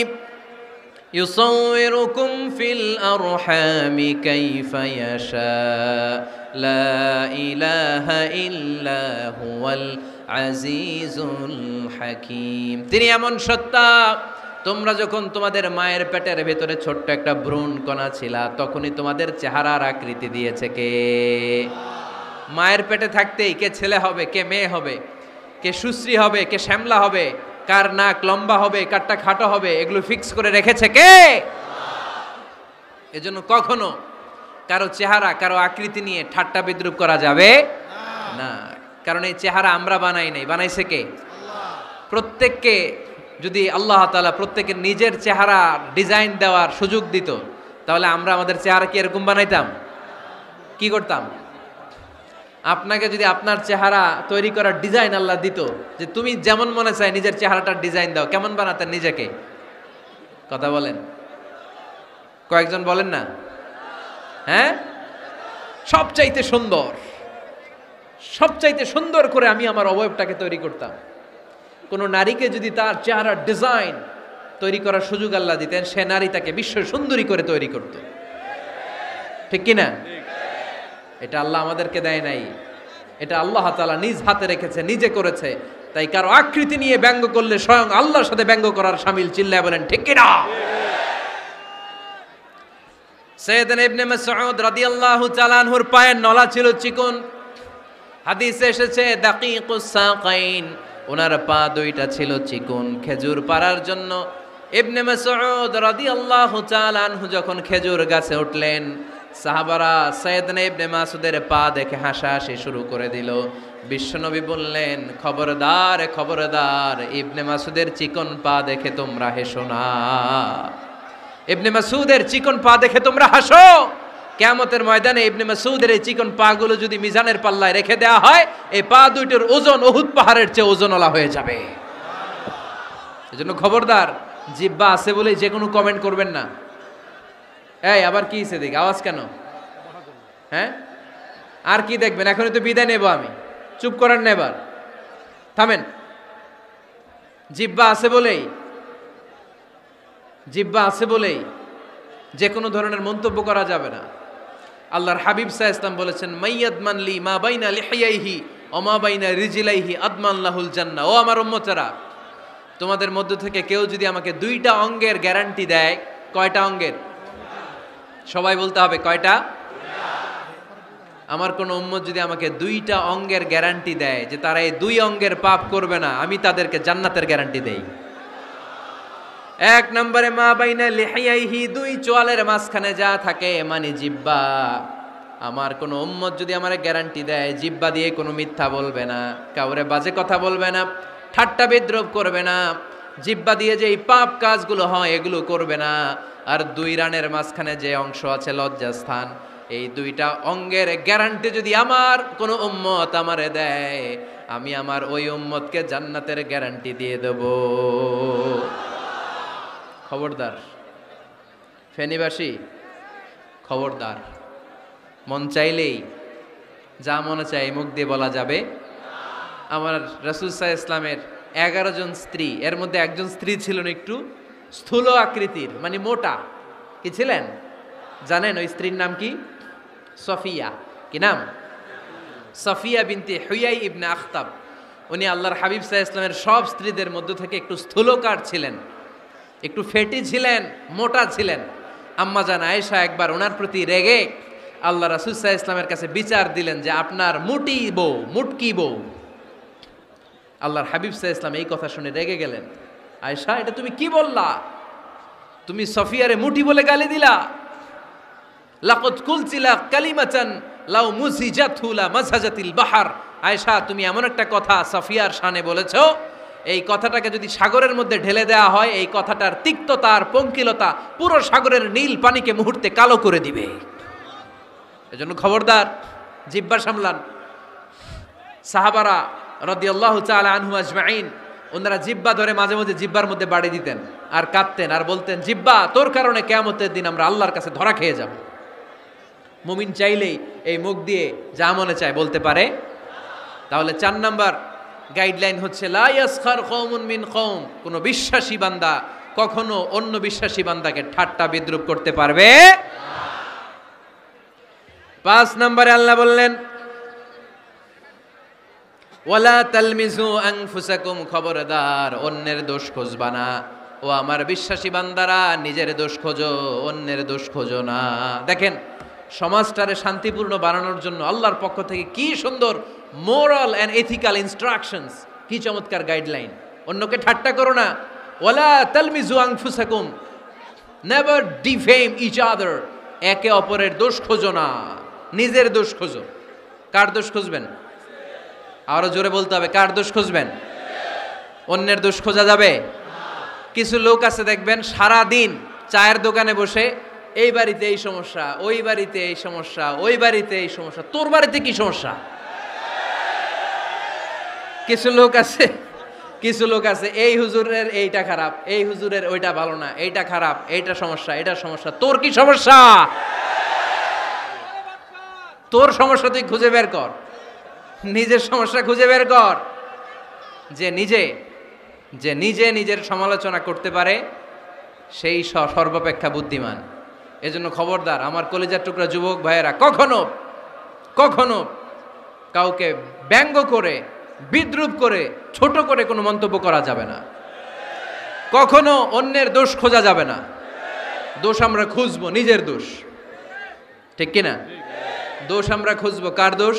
ইউসাউইরুকুম ফিল আরহামি কাইফা ইয়াশা লা ইলাহা ইল্লা হুয়াল আজিজুল হাকীম। তিনি এমন সত্তা, তোমরা যখন তোমাদের মায়ের পেটের ভেতরে ছোট্ট একটা ভ্রূণ কণা ছিলা, তখনই তোমাদের চেহারার আকৃতি দিয়েছে কে? মায়ের পেটে থাকতেই কে ছেলে হবে, কে মেয়ে হবে, কে সুশ্রী হবে, কে শ্যামলা হবে, কার নাক লম্বা হবে, কারটা খাটো হবে, এগুলো ফিক্স করে রেখেছে কে? এজন্য কখনো কারো চেহারা, কারো আকৃতি নিয়ে ঠাট্টা বিদ্রুপ করা যাবে না। কারণ এই চেহারা আমরা বানাই নাই, বানাইছে কে? প্রত্যেককে যদি আল্লাহ তাআলা প্রত্যেকের নিজের চেহারা ডিজাইন দেওয়ার সুযোগ দিত, তাহলে আমরা আমাদের চেহারা কি এরকম বানাইতাম? কি করতাম? আপনাকে যদি আপনার চেহারা তৈরি করার ডিজাইন আল্লাহ দিত, যে তুমি যেমন মনে চাই নিজের চেহারাটার ডিজাইন দাও, কেমন বানাতেন নিজেকে? কথা বলেন, কয়েকজন বলেন না? হ্যাঁ, সবচাইতে সুন্দর, সবচাইতে সুন্দর করে আমি আমার অবয়বটাকে তৈরি করতাম। কোন নারীকে যদি তার চেহারার ডিজাইন তৈরি করার সুযোগ আল্লাহ দিতেন, সে নারী তাকে বিশ্ব সুন্দরী করে তৈরি করত। ঠিক কিনা? এটা আল্লাহ আমাদেরকে দেয় নাই, এটা আল্লাহ তাআলা নিজ হাতে রেখেছে, নিজে করেছে। তাই কারো আকৃতি নিয়ে ব্যঙ্গ করলে স্বয়ং আল্লাহর সাথে ব্যঙ্গ করার শামিল। চিল্লায় বলেন ঠিক কিনা? সাইয়েদনা ইবনে মাসউদ রাদিয়াল্লাহু তাআলা আনহুর পায়ের নলা ছিল চিকন। হাদিসে এসেছে দাকিকুস সাকাইন, ওনার পা দুইটা ছিল চিকন। খেজুর পাড়ার জন্য ইবনে মাসউদ রাদিয়াল্লাহু তাআলা আনহু যখন খেজুর গাছে উঠলেন, সাহাবারা সাইয়েদনা ইবনে মাসউদের পা দেখে হাসাহাসি শুরু করে দিল। বিশ্বনবী বললেন, খবরদার খবরদার, ইবনে মাসউদের চিকন পা দেখে তোমরা হেসো না। ইবনে মাসউদের চিকন পা দেখে তোমরা হাসো। কিয়ামতের ময়দানে ইবনে মাসউদের এই চিকন পা গুলো যদি মিজানের পাল্লায় রেখে দেওয়া হয়, এই পা দুইটার ওজন উহুদ পাহাড়ের চেয়ে ওজনওয়ালা হয়ে যাবে। এজন্য খবরদার, জিহ্বা আছে বলে যে কোনো কমেন্ট করবেন না। এই আবার কি হইছে দেখ, আওয়াজ কেন? হ্যাঁ, আর কি দেখবেন? এখনই তো বিদায় নেব আমি, চুপ করেন না, এবার থামেন। জিহ্বা আছে বলেই, জিহ্বা আছে বলেই যে কোনো ধরনের মন্তব্য করা যাবে না। আল্লাহর হাবিব সাল্লাল্লাহু আলাইহি ওয়াসাল্লাম বলেছেন, মাইয়াদমান লি মা বাইনা লিহিয়াইহি ওয়া মা বাইনা রিজলাইহি আদমান লাহুল জান্নাহ। ও আমার উম্মতেরা, তোমাদের মধ্য থেকে কেউ যদি আমাকে দুইটা অঙ্গের গ্যারান্টি দেয়, কয়টা অঙ্গের? সবাই বলতে হবে, কয়টা? আমার কোন উম্মত যদি আমাকে দুইটা অঙ্গের গ্যারান্টি দেয় যে তারা এই দুই অঙ্গের পাপ করবে না, আমি তাদেরকে জান্নাতের গ্যারান্টি দেই। এক নম্বরে মা বাইনা লিহিয়াইহি, দুই চোয়ালের মাঝখানে যা থাকে মানে জিহ্বা। আমার কোন উম্মত যদি আমার গ্যারান্টি দেয় জিহ্বা দিয়ে কোনো মিথ্যা বলবে না, কাউরে বাজে কথা বলবে না, ঠাট্টা বিদ্রুপ করবে না, জিহ্বা দিয়ে যে এই পাপ কাজগুলো হয় এগুলো করবে না। আর দুই রানের মাঝখানে যে অংশ আছে লজ্জাস্থান, এই দুইটা অঙ্গের গ্যারান্টি যদি আমার কোন উম্মত আমারে দেয়, আমি আমার ওই উম্মতকে জান্নাতের গ্যারান্টি দিয়ে দেব। খবরদার ফেনীবাসী, খবরদার। মন চাইলেই যা মনে চাই মুখ দিয়ে বলা যাবে। আমার রাসূল সাল্লাল্লাহু আলাইহি ওয়াসাল্লামের 11 জন স্ত্রী, এর মধ্যে একজন স্ত্রী ছিলেন একটু স্থূল আকৃতির, মানে মোটা। কি ছিলেন জানেন? ওই স্ত্রীর নাম কি? সফিয়া। কি নাম? সফিয়া বিনতে হুয়াই ইবনে আখতাব। উনি আল্লাহর হাবিব সাল্লাল্লাহু আলাইহি ওয়াসাল্লামের সব স্ত্রীদের মধ্য থেকে একটু স্থূলকার ছিলেন, একটু ফেটি ছিলেন, মোটা ছিলেন। আম্মা জান আয়েশা একবার ওনার প্রতি রেগে আল্লাহ রাসূল সাল্লাল্লাহু আলাইহি ওয়াসাল্লামের কাছে বিচার দিলেন যে আপনার মুটি বউ, মুটকি বউ। আল্লাহর হাবিব সাল্লাল্লাহু আলাইহি ওয়াসাল্লাম এই কথা শুনে রেগে গেলেন। আয়েশা, এটা তুমি কি বললা? তুমি সফিয়ারে মুটি বলে গালি দিলা। লাকাদ কুলতিলা কালিমাতান লাউ মুজিজাতহু লা মাসাজাতিল বাহর। আয়েশা, তুমি এমন একটা কথা সফিয়ার শানে বলেছো, এই কথাটাকে যদি সাগরের মধ্যে ঢেলে দেওয়া হয়, এই কথাটার তিক্ততা আর পঙ্কিলতা পুরো সাগরের নীল পানিকে মুহূর্তে কালো করে দিবে। এজন্য খবরদার, জিহ্বা সামলান। সাহাবারা রাদিয়াল্লাহু তাআলা আনহু আজমাইন, ওনারা জিহ্বা ধরে মাঝে মাঝে জিহ্বার মধ্যে বাড়ি দিতেন আর কাঁদতেন আর বলতেন, জিহ্বা, তোর কারণে কিয়ামতের দিন আমরা আল্লাহর কাছে ধরা খেয়ে যাব। মুমিন চাইলেই এই মুখ দিয়ে যা মনে চায় বলতে পারে। তাহলে 4 নাম্বার গাইডলাইন হচ্ছে, লা ইয়াসখার কওমুন মিন কওম, কোন বিশ্বাসী বান্দা কখনো অন্য বিশ্বাসী বান্দাকে ঠাট্টা বিদ্রুপ করতে পারবে না। 5 নম্বরে আল্লাহ বললেন, ওয়ালা তালমিজু আনফুসাকুম, খবরদার অন্যের দোষ খুঁজবা না। ও আমার বিশ্বাসী বান্দারা, নিজের দোষ খোঁজো, অন্যের দোষ খোঁজো না। দেখেন সমাজটারে শান্তিপূর্ণ বানানোর জন্য আল্লাহর পক্ষ থেকে কি সুন্দর মোরাল অ্যান্ড এথিক্যাল ইনস্ট্রাকশনস, কি চমৎকার গাইডলাইন। অন্যকে ঠাট্টা করো না, ওয়ালা তালমিজু আনফুসাকুম, নেভার ডিফেম ইচ আদার, একে অপরের দোষ খোঁজো না, নিজের দোষ খোঁজো। কার দোষ খুঁজবেন? আরো জোরে বলতে হবে, কার দোষ খুঁজবেন? অন্যের দোষ খোঁজা যাবে? কিছু লোক আছে দেখবেন সারা দিন চায়ের দোকানে বসে এই বাড়িতে এই সমস্যা, ওই বাড়িতে এই সমস্যা, ওই বাড়িতে এই সমস্যা, তোর বাড়িতে কি সমস্যা? কিছু লোক আছে এই হুজুরের এইটা খারাপ, এই হুজুরের ওইটা ভালো না, এইটা খারাপ, এইটা সমস্যা, এটা সমস্যা, তোর কি সমস্যা? তোর সমস্যা তুই খুঁজে বের কর, নিজের সমস্যা খুঁজে বের কর। যে নিজে নিজের সমালোচনা করতে পারে সেই সর্বাপেক্ষা বুদ্ধিমান। এজন্য খবরদার আমার কলিজার টুকরা যুবক ভাইয়েরা, কখনো কাউকে ব্যঙ্গ করে, বিদ্রূপ করে, ছোট করে কোনো মন্তব্য করা যাবে না। কখনো অন্যের দোষ খোঁজা যাবে না। দোষ আমরা খুঁজবো, নিজের দোষ, ঠিক কিনা? দোষ আমরা খুঁজবো, কার দোষ?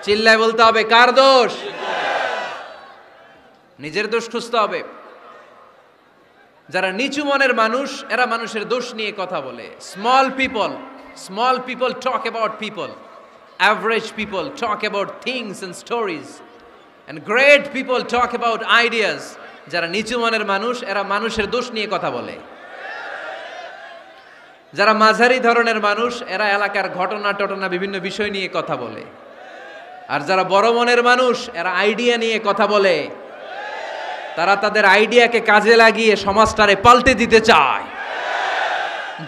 চিল্লায় বলতে হবে, কার দোষ? নিজের দোষ খুঁজতে হবে। যারা নিচু মনের মানুষ, এরা মানুষের দোষ নিয়ে কথা বলে। Small people talk about people, average people talk about things and stories, and great people talk about ideas. যারা নিচু মনের মানুষ, এরা মানুষের দোষ নিয়ে কথা বলে। যারা মাঝারি ধরনের মানুষ, এরা এলাকার ঘটনা বিভিন্ন বিষয় নিয়ে কথা বলে। আর যারা বড় মনের মানুষ, এরা আইডিয়া নিয়ে কথা বলে। তারা তাদের আইডিয়াকে কাজে লাগিয়ে সমাজটারে পাল্টে দিতে চায়।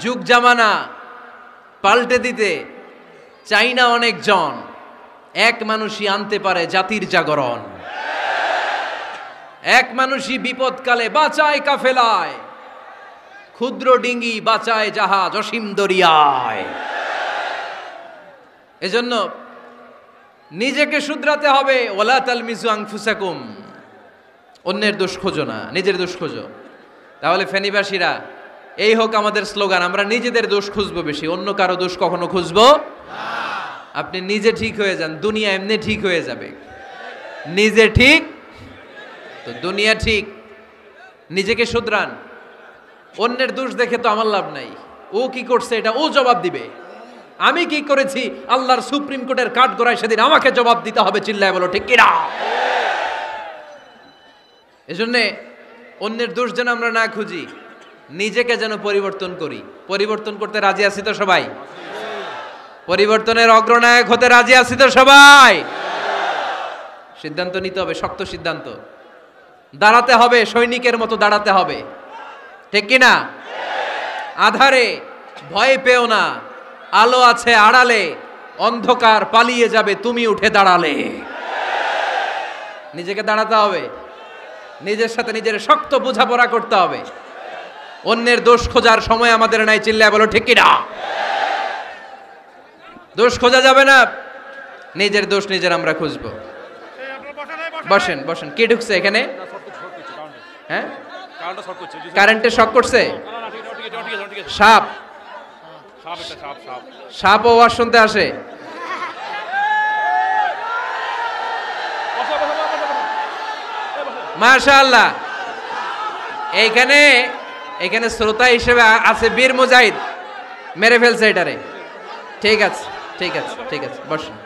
যুগ জামানা পাল্টে দিতে চাই না অনেকজন, এক মানুষই আনতে পারে জাতির জাগরণ। এক মানুষই বিপদকালে বাঁচায় কাফেলায়, ক্ষুদ্র ডিঙ্গি বাঁচায় জাহাজ অসীম দরিয়ায়। এজন্য নিজেকে শুধরাতে হবে। ওয়ালা তালমিজু আনফুসাকুম, অন্যের দোষ খোঁজো না, নিজের দোষ খোঁজো। তাহলে ফেনীবাসীরা, এই হোক আমাদের স্লোগান, আমরা নিজেদের দোষ খুঁজবো বেশি, অন্য কারো দোষ কখনো খুঁজবো না। আপনি নিজে ঠিক হয়ে যান, দুনিয়া এমনি ঠিক হয়ে যাবে। নিজে ঠিক তো দুনিয়া ঠিক। নিজেকে শুধরান। অন্যের দোষ দেখে তো আমার লাভ নাই। ও কি করছে এটা ও জবাব দিবে, আমি কি করেছি আল্লাহর সুপ্রিম কোর্টের কাঠগড়ায় সেদিন আমাকে জবাব দিতে হবে। চিল্লায় বলো ঠিক কিনা? এজন্যে অন্যের দোষ যেন আমরা না খুঁজি, নিজেকে যেন পরিবর্তন করি। পরিবর্তন করতে রাজি আছি তো সবাই? পরিবর্তনের অগ্রনায়ক হতে রাজি আছি তো সবাই? সিদ্ধান্ত নিতে হবে, শক্ত সিদ্ধান্ত। দাঁড়াতে হবে, সৈনিকের মতো দাঁড়াতে হবে, ঠিক কিনা? আধারে ভয় পেও না, আলো আছে আড়ালে, অন্ধকার পালিয়ে যাবে তুমি উঠে দাঁড়ালে। নিজেকে দাঁড়াতে হবে, নিজের সাথে নিজের শক্ত বোঝাপড়া করতে হবে। অন্যের দোষ খোঁজার সময় আমাদের নাই। চিল্লায় বলো ঠিক কিনা? দোষ খোঁজা যাবে না, নিজের দোষ নিজের আমরা খুঁজবো। বসেন বসেন। কে ঢুকছে এখানে? হ্যাঁ, কারেন্টে শক করছে। সাপ, সাপ আওয়াজ শুনতে আসে। মাশাআল্লাহ। এইখানে শ্রোতা হিসেবে আছে বীর মুজাহিদ, মেরে ফেলছে এটারে। ঠিক আছে ঠিক আছে ঠিক আছে, বসেন।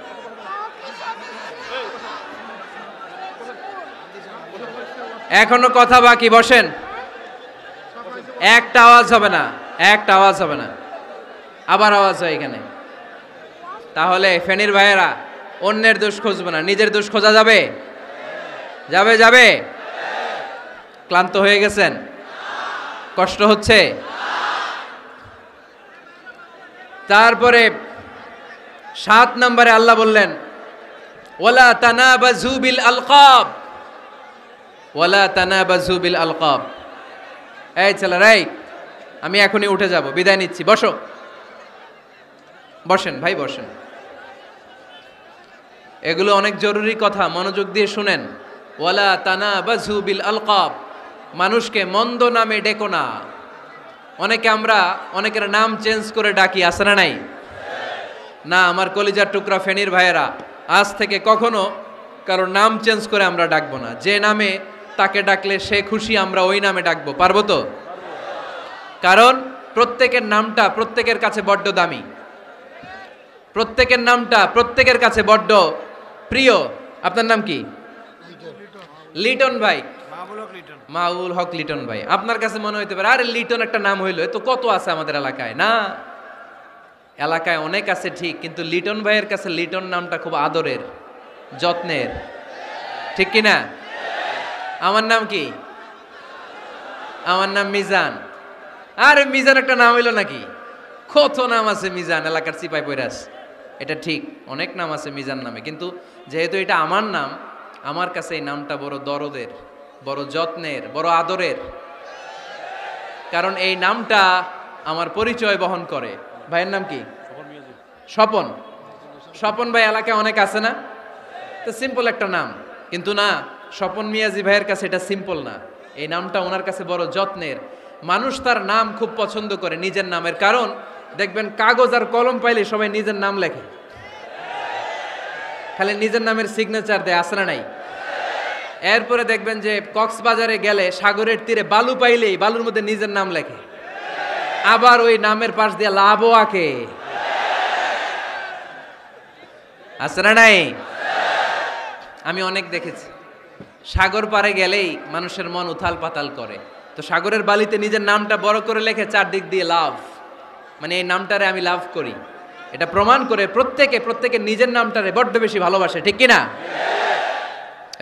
এখনো কথা বাকি, বসেন। একটা আওয়াজ হবে না, একটা আওয়াজ হবে না। আবার আওয়াজ হয় এখানে। তাহলে ফেনীর ভাইয়েরা, অন্যের দোষ খুঁজবে না, নিজের দোষ খোঁজা যাবে? যাবে যাবে? ক্লান্ত হয়ে গেছেন? কষ্ট হচ্ছে? তারপরে 7 নম্বরে আল্লাহ বললেন, ওয়ালা তানাবাজু বিল আলকাব, ওয়ালা তানাবাজু বিল আলকাব। এই ছেলেরা, আমি এখনই উঠে যাব, বিদায় নিচ্ছি, বসো। বসেন ভাই, বসেন। এগুলো অনেক জরুরি কথা, মনোযোগ দিয়ে শুনেন। ওয়ালা তানাবাজু বিল আলকাব, মানুষকে মন্দ নামে ডেকো না। অনেকের নাম চেঞ্জ করে ডাকি, আছে না নাই? না, আমার কলিজার টুকরা ফেনীর ভাইয়েরা, আজ থেকে কখনো কারোর নাম চেঞ্জ করে আমরা ডাকবো না। যে নামে তাকে ডাকলে সে খুশি, আমরা ওই নামে ডাকবো। পারবো তো? কারণ প্রত্যেকের নামটা প্রত্যেকের কাছে বড্ড দামি, প্রত্যেকের নামটা প্রত্যেকের কাছে বড্ড প্রিয়। আপনার নাম কি? লিটন ভাই, মাহবুল হক লিটন ভাই। আপনার কাছে মনে হইতে পারে আরে লিটন একটা নাম হইলো, এ তো কত আছে আমাদের এলাকায়। না, এলাকায় অনেক আছে ঠিক, কিন্তু লিটন ভাইয়ের কাছে লিটন নামটা খুব আদরের, যত্নের, ঠিক কিনা? আমার নাম কি? আমার নাম মিজান। আরে মিজান একটা নাম হইলো নাকি? কত নাম আছে মিজান, এলাকার সিপাই পয়রাস। এটা ঠিক, অনেক নাম আছে মিজান নামে, কিন্তু যেহেতু এটা আমার নাম, আমার কাছে এই নামটা বড় দরদের, বড় যত্নের, বড় আদরের। কারণ এই নামটা আমার পরিচয় বহন করে। ভাইয়ের নাম কি? স্বপন। স্বপন ভাই এলাকায় অনেক আছে না? তো সিম্পল একটা নাম, কিন্তু না, স্বপন মিয়াজি ভাইয়ের কাছে এটা সিম্পল না, এই নামটা ওনার কাছে বড় যত্নের। মানুষ তার নাম খুব পছন্দ করে, নিজের নামের। কারণ দেখবেন কাগজ আর কলম পাইলে সবাই নিজের নাম লেখে, খালি নিজের নামের সিগনেচার দেয়, আছে না নাই? এরপরে দেখবেন যে কক্সবাজারে গেলে সাগরের তীরে বালু পাইলেই বালুর মধ্যে নিজের নাম লেখে, আবার ওই নামের পাশ দিয়ে লাভও আঁকে, আছে না নাই? আমি অনেক দেখেছি, সাগর পারে গেলেই মানুষের মন উথাল পাতাল করে, তো সাগরের বালিতে নিজের নামটা বড় করে লেখে চারদিক দিয়ে লাভ, মানে এই নামটারে আমি লাভ করি। এটা প্রমাণ করে প্রত্যেকে নিজের নামটারে বড্ড বেশি ভালোবাসে, ঠিক কিনা?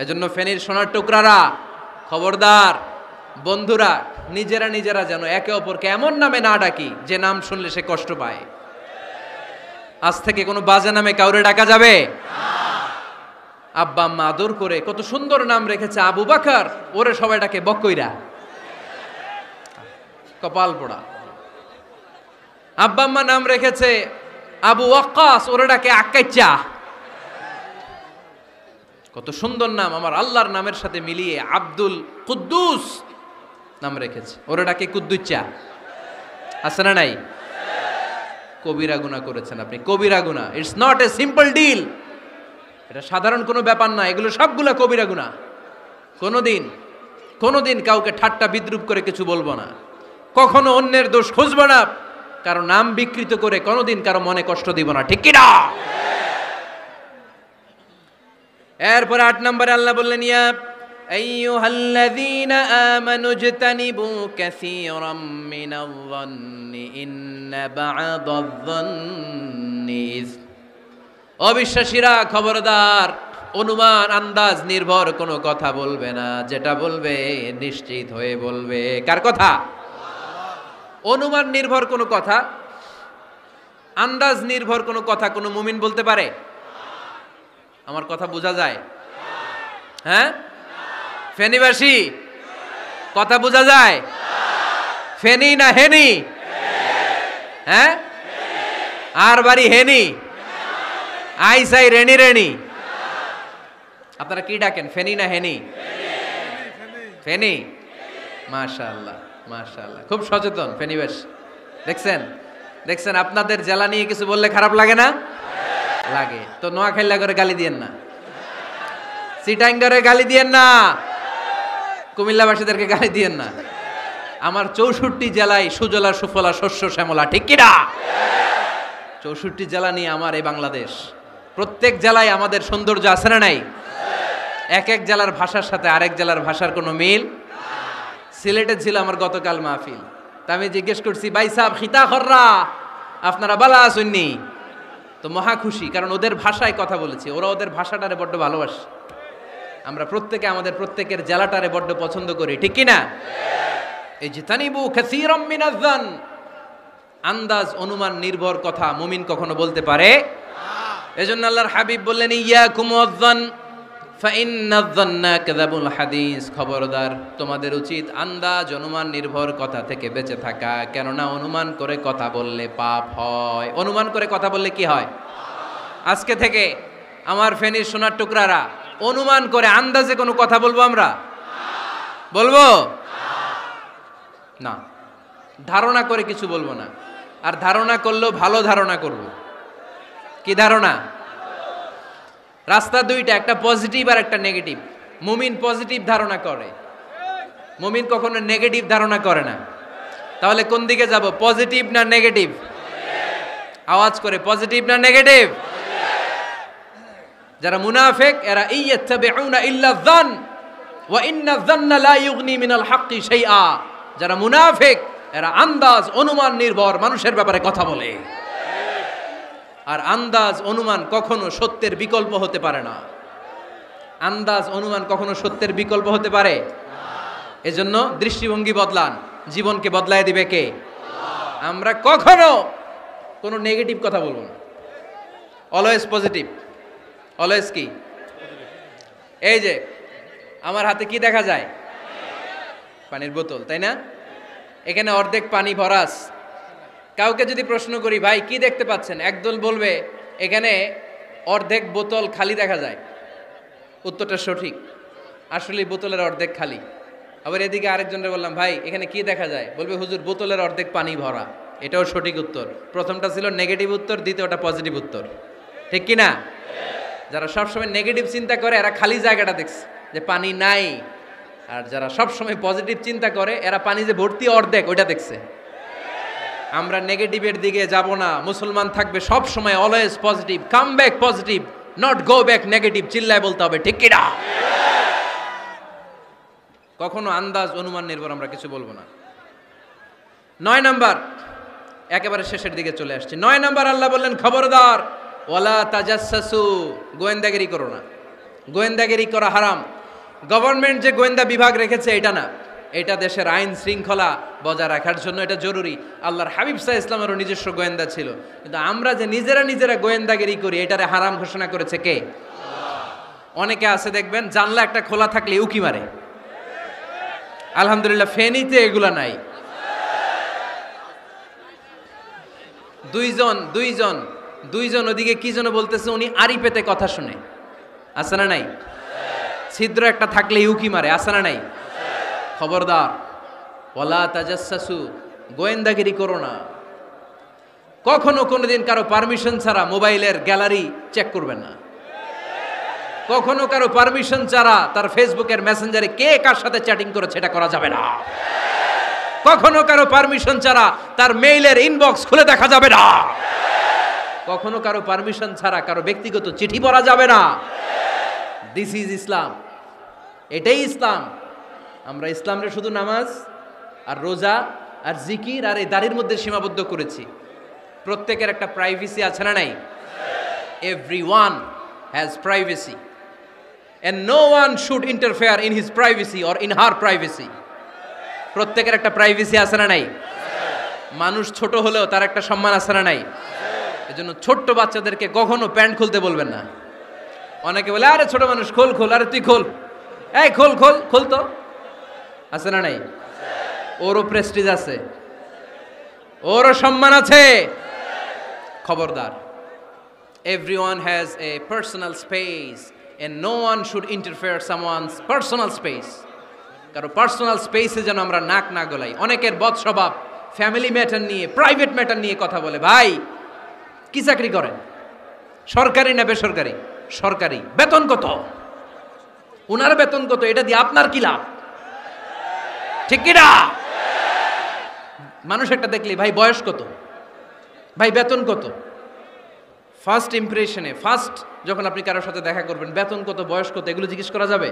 এজন্য ফেনীর সোনার টুকরারা, খবরদার বন্ধুরা, নিজেরা যেন একে অপরকে এমন নামে না ডাকি যে নাম শুনলে সে কষ্ট পায়। আজ থেকে কোনো বাজে নামে কাউরে ডাকা যাবে? আব্বা আম্মা আদর করে কত সুন্দর নাম রেখেছে, আবু বাকার, ওরে সবাই ডাকে বকইরা, কপাল পোড়া। আব্বা আম্মা নাম রেখেছে আবু ওয়াক্কাস, ওরে ডাকে আক্কাইচা। কত সুন্দর নাম আমার আল্লাহর নামের সাথে মিলিয়ে আব্দুল কুদ্দুস নাম রেখেছে, ওরে ডাকে কুদ্দুচ্চা, আছে না নাই? কবিরা গুনাহ করেছেন আপনি, কবিরা গুনাহ। It's not a simple deal, এটা সাধারণ কোনো ব্যাপার না, এগুলো সবগুলো কবিরা গুনাহ। কোনোদিন কাউকে ঠাট্টা বিদ্রুপ করে কিছু বলবো না, কখনো অন্যের দোষ খুঁজবো না, কারো নাম বিকৃত করে কোনোদিন কারো মনে কষ্ট দিব না, ঠিক কি না? এরপর 8 নম্বরে আল্লাহ বললেন, ইয়া আইয়ুহাল্লাযীনা আমানু ইজতানিবু কাসীরাম মিনায-যন্নি ইন্না বা'দায-যন্নি ইস। অবিশ্বাসীরা খবরদার, অনুমান আন্দাজ নির্ভর কোনো কথা বলবে না, যেটা বলবে নিশ্চিত হয়ে বলবে। কার কথা? অনুমান নির্ভর কোনো কথা, আন্দাজ নির্ভর কোনো কথা কোনো মুমিন বলতে পারে? আমার কথা বোঝা যায়? হ্যাঁ, ফেনীবাসী কথা বোঝা যায়? ফেনী না হেনি? হ্যাঁ, আর বাড়ি হেনি, আইসাই রেনি। আপনারা কি ডাকেন, ফেনী না হেনি? ফেনী। মাশাআল্লাহ মাশাআল্লাহ, খুব সচেতন ফেনীবাসী। দেখছেন আপনাদের জেলা নিয়ে কিছু বললে খারাপ লাগে না? লাগে। তো নোয়াখালী করে গালি দিয়েন না, চিটাঙ্গারে গালি দিয়েন না, কুমিল্লাবাসীদেরকে গালি দিয়েন না। আমার 64 জেলায় সুজলা সুফলা শস্য শ্যামলা, ঠিক কিনা? 64 জেলা নিয়ে আমার এই বাংলাদেশ। প্রত্যেক জেলায় আমাদের সৌন্দর্য আছে না নাই? এক এক জেলার ভাষার সাথে আরেক জেলার ভাষার কোনো মিল। সিলেটে ছিল আমার গতকাল মাহফিল, তা আমি জিজ্ঞেস করছি, ভাই সাহেব খিতা খররা, আপনারা বালা আসুননি? তো মহা খুশি, কারণ ওদের ভাষায় কথা বলেছি, ওরা ওদের ভাষাটারে বড্ড ভালোবাসে। আমরা প্রত্যেকে আমাদের প্রত্যেকের জেলাটারে বড্ড পছন্দ করি, ঠিক কিনা? এই যে তানিবু কাসীরাম মিনায-যন, আন্দাজ অনুমান নির্ভর কথা মুমিন কখনো বলতে পারে? এজন্য আল্লাহর হাবিব বললেন, ইয়াকুম ওয়ায-যন ফাইন্নায-যন্না কাযাবুল হাদিস। খবরদার, তোমাদের উচিত আন্দাজ অনুমান নির্ভর কথা থেকে বেঁচে থাকা, কেননা অনুমান করে কথা বললে পাপ হয়। অনুমান করে কথা বললে কি হয়? আজকে থেকে আমার ফেনীর সোনার টুকরারা অনুমান করে আন্দাজে কোনো কথা বলবো আমরা? বলবো? না, ধারণা করে কিছু বলবো না। আর ধারণা করলেও ভালো ধারণা করব। কি ধারণা? রাস্তা দুইটা, একটা পজিটিভ আর একটা নেগেটিভ। মুমিন পজিটিভ ধারণা করে, মুমিন কখনো নেগেটিভ ধারণা করে না। তাহলে কোন দিকে যাব, পজিটিভ না নেগেটিভ? আওয়াজ করে, পজিটিভ না নেগেটিভ? যারা মুনাফিক এরা ইয়াত্তাবিউনা ইল্লা যান ওয়া ইন্না যান্না লা ইউগনি মিনাল হাক্কি শাইআ। যারা মুনাফিক এরা আন্দাজ অনুমান নির্ভর মানুষের ব্যাপারে কথা বলে, আর আন্দাজ অনুমান কখনো সত্যের বিকল্প হতে পারে না। আন্দাজ অনুমান কখনো সত্যের বিকল্প হতে পারে? এজন্য দৃষ্টিভঙ্গি বদলান, জীবনকে বদলায় দিবে কে? আমরা কখনো কোনো নেগেটিভ কথা বলবো না, অলওয়েজ পজিটিভ। অলওয়েজ কি? এই যে আমার হাতে কি দেখা যায়? পানির বোতল, তাই না? এখানে অর্ধেক পানি ভরাস। কাউকে যদি প্রশ্ন করি, ভাই কি দেখতে পাচ্ছেন, একদল বলবে এখানে অর্ধেক বোতল খালি দেখা যায়। উত্তরটা সঠিক, আসলে বোতলের অর্ধেক খালি। আবার এদিকে আরেকজনের বললাম, ভাই এখানে কি দেখা যায়, বলবে হুজুর বোতলের অর্ধেক পানি ভরা। এটাও সঠিক উত্তর। প্রথমটা ছিল নেগেটিভ উত্তর, দ্বিতীয়টা পজিটিভ উত্তর। ঠিক কি না? যারা সবসময় নেগেটিভ চিন্তা করে এরা খালি জায়গাটা দেখছে যে পানি নাই, আর যারা সবসময় পজিটিভ চিন্তা করে এরা পানি যে ভর্তি অর্ধেক ওইটা দেখছে। আমরা নেগেটিভের দিকে যাব না, মুসলমান থাকবে সব সময় always positive. Come back positive, not go back negative. চিল্লায় বলতে হবে, ঠিক কি না? কখনো আন্দাজ অনুমান নির্ভর আমরা কিছু বলবো না। 9 নাম্বার, একেবারে শেষের দিকে চলে আসছে। 9 নাম্বার আল্লাহ বললেন, খবরদার ওয়ালা তাজাসসু, গোয়েন্দাগিরি করো না। গোয়েন্দাগিরি করা হারাম। গভর্নমেন্ট যে গোয়েন্দা বিভাগ রেখেছে এটা না, এটা দেশের আইন শৃঙ্খলা বজায় রাখার জন্য এটা জরুরি। আল্লাহর হাবিব সাল্লাল্লাহু আলাইহি ওয়াসাল্লামেরও নিজস্ব গোয়েন্দা ছিল, কিন্তু আমরা যে নিজেরা গোয়েন্দাগিরি করি এটারে হারাম ঘোষণা করেছে কে? অনেকে আছে দেখবেন জানলা একটা খোলা থাকলে উকি মারে। আলহামদুলিল্লাহ ফেনীতে এগুলা নাই। দুইজন ওদিকে কি যেন বলতেছে, উনি আড়ি পেতে কথা শুনে। আছে না নাই? ছিদ্র একটা থাকলে উকি মারে। আছে না নাই? খবরদার, ওয়ালা তাজাসসু, গোয়েন্দাগিরি করো না। কখনো কোনোদিন কারো পারমিশন ছাড়া মোবাইলের গ্যালারি চেক করবেন না। কখনো কারো পারমিশন ছাড়া তার ফেসবুকের মেসেঞ্জারে কে কার সাথে চ্যাটিং করেছে এটা করা যাবে না। কখনো কারো পারমিশন ছাড়া তার মেইলের ইনবক্স খুলে দেখা যাবে না। কখনো কারো পারমিশন ছাড়া কারো ব্যক্তিগত চিঠি পড়া যাবে না। দিস ইজ ইসলাম, এটাই ইসলাম। আমরা ইসলামরে শুধু নামাজ আর রোজা আর জিকির আর এই দাড়ির মধ্যে সীমাবদ্ধ করেছি। প্রত্যেকের একটা প্রাইভেসি আছে না নাই? Everyone has privacy and no one should interfere in his privacy or in her privacy. প্রত্যেকের একটা প্রাইভেসি আছে না নাই? মানুষ ছোট হলেও তার একটা সম্মান আছে না নাই? এজন্য ছোট্ট বাচ্চাদেরকে কখনো প্যান্ট খুলতে বলবেন না। অনেকে বলে আরে ছোট মানুষ, খোল খোল, আরে তুই খোল, এই খোল খোল খোল তো। আছে না নাই? ওরও প্রেস্টিজ আছে, ওরও সম্মান আছে। খবরদার, everyone has a personal space and no one should interfere someone's personal space. কারো পার্সোনাল স্পেসে যেন আমরা নাক না গলাই। অনেকের বদ স্বভাব ফ্যামিলি ম্যাটার নিয়ে, প্রাইভেট ম্যাটার নিয়ে কথা বলে। ভাই কি চাকরি করেন, সরকারি না বেসরকারি? সরকারি। বেতন কত? উনার বেতন কত? এটা দিয়ে আপনার কি লাভ? ঠিক কি না? মানুষ একটা দেখলে, ভাই বয়স কত, ভাই বেতন কত? ফার্স্ট ইমপ্রেশনে, ফার্স্ট যখন আপনি কারোর সাথে দেখা করবেন, বেতন কত, বয়স কত, এগুলো জিজ্ঞেস করা যাবে?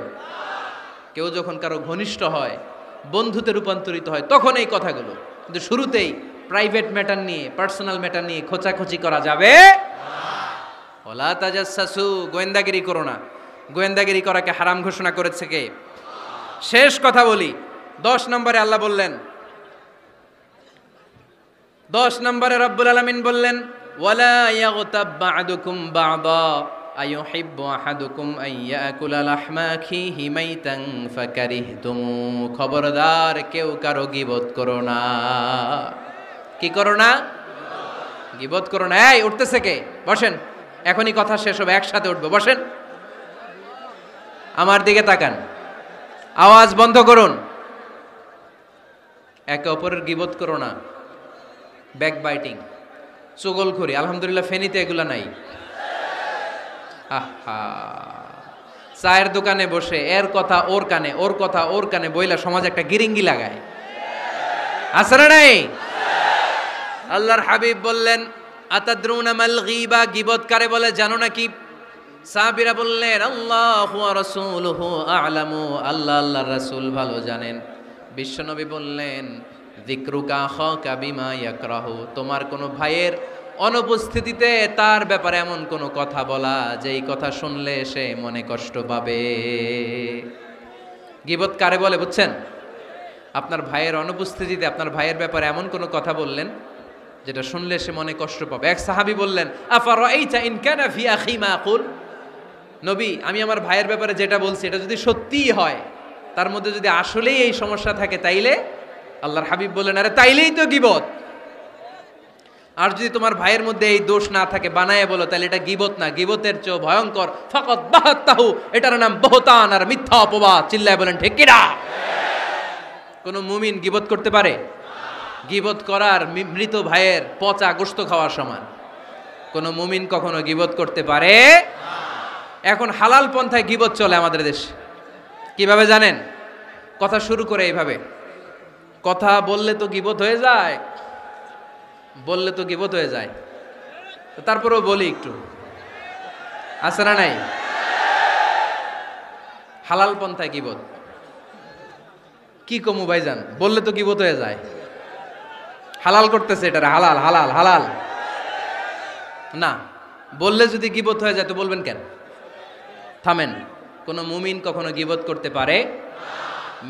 কেউ যখন কারো ঘনিষ্ঠ হয়, বন্ধুতে রূপান্তরিত হয়, তখন এই কথাগুলো। কিন্তু শুরুতেই প্রাইভেট ম্যাটার নিয়ে, পার্সোনাল ম্যাটার নিয়ে খোঁচাখুচি করা যাবে ওয়ালা তাজাসসু, গোয়েন্দাগিরি করো না। গোয়েন্দাগিরি করাকে হারাম ঘোষণা করেছে কে? শেষ কথা বলি, 10 নম্বরে আল্লাহ বললেন, 10 নম্বরে রব্বুল আলামিন বললেন, ওয়ালা ইয়াগতাব বা'দুকুম বা'দা আইয়ুহিব্বু আহাদুকুম আইয়াকুলা লাহমা আখিহি মাইতান ফাকারিহতুম। খবরদার, কেউ কারো গীবত করো না। কি করো না? গীবত করো না। এই উঠতেছে কে? বসেন, এখনই কথা শেষ হবে, একসাথে উঠবো। বসেন, আমার দিকে তাকান, আওয়াজ বন্ধ করুন। একে অপরের গীবত করো না, ব্যাক বাইটিং, চুগলখড়ি। আলহামদুলিল্লাহ ফেনীতে এগুলা নাই। আহা, চায়ের দোকানে বসে এর কথা ওর কানে, ওর কথা ওর কানে বইলা সমাজ একটা গিরিঙ্গি লাগায়, আছে না নাই? আল্লাহর হাবিব বললেন, আতাদরুনা মাল গীবা, গীবত কারে বলে জানো নাকি? সাহাবীরা বললেন, আল্লাহু ওয়া রাসূলুহু আ'লামু, আল্লাহ আল্লাহর রাসূল ভালো জানেন। বিশ্বনবী বললেন, যিকরুকা আখাকা বিমা ইয়াকরাহু, তোমার কোনো ভাইয়ের অনুপস্থিতিতে তার ব্যাপারে এমন কোনো কথা বলা যেই কথা শুনলে সে মনে কষ্ট পাবে। গীবত কারে বলে বুঝছেন? আপনার ভাইয়ের অনুপস্থিতিতে আপনার ভাইয়ের ব্যাপারে এমন কোনো কথা বললেন যেটা শুনলে সে মনে কষ্ট পাবে। এক সাহাবী বললেন, আফারাইতা ইন কানা ফি আখি মা আকুল, নবী আমি আমার ভাইয়ের ব্যাপারে যেটা বলছি এটা যদি সত্যিই হয়, তার মধ্যে যদি আসলেই এই সমস্যা থাকে, তাইলে? আল্লাহর হাবিব বললেন, আরে তাইলেই তো গীবত। আর যদি তোমার ভাইয়ের মধ্যে এই দোষ না থাকে, বানায় বলো, তাহলে এটা গীবত না, গীবতের চেয়ে ভয়ঙ্কর। ফাকাত বাহাত্তাহু, এটার নাম বহতান আর মিথ্যা অপবাদ। চিল্লায় বলেন ঠিক কিনা? কোন মুমিন গীবত করতে পারে? গীবত করার মৃত ভাইয়ের পচা গোশত খাওয়ার সমান। কোন মুমিন কখনো গীবত করতে পারে? এখন হালাল পন্থায় গীবত চলে আমাদের দেশে। কিভাবে জানেন? কথা শুরু করে এইভাবে, কথা বললে তো গীবত হয়ে যায়, বললে তো গীবত হয়ে যায়, তারপরেও বলি একটু, আছে না নাই? হালাল পন্থায় গীবত কি কমু ভাইজান, বললে তো গীবত হয়ে যায়। হালাল করতেছে এটা, হালাল হালাল হালাল না, বললে যদি গীবত হয়ে যায় তো বলবেন কেন? থামেন। কোন মুমিন কখনো গীবত করতে পারে?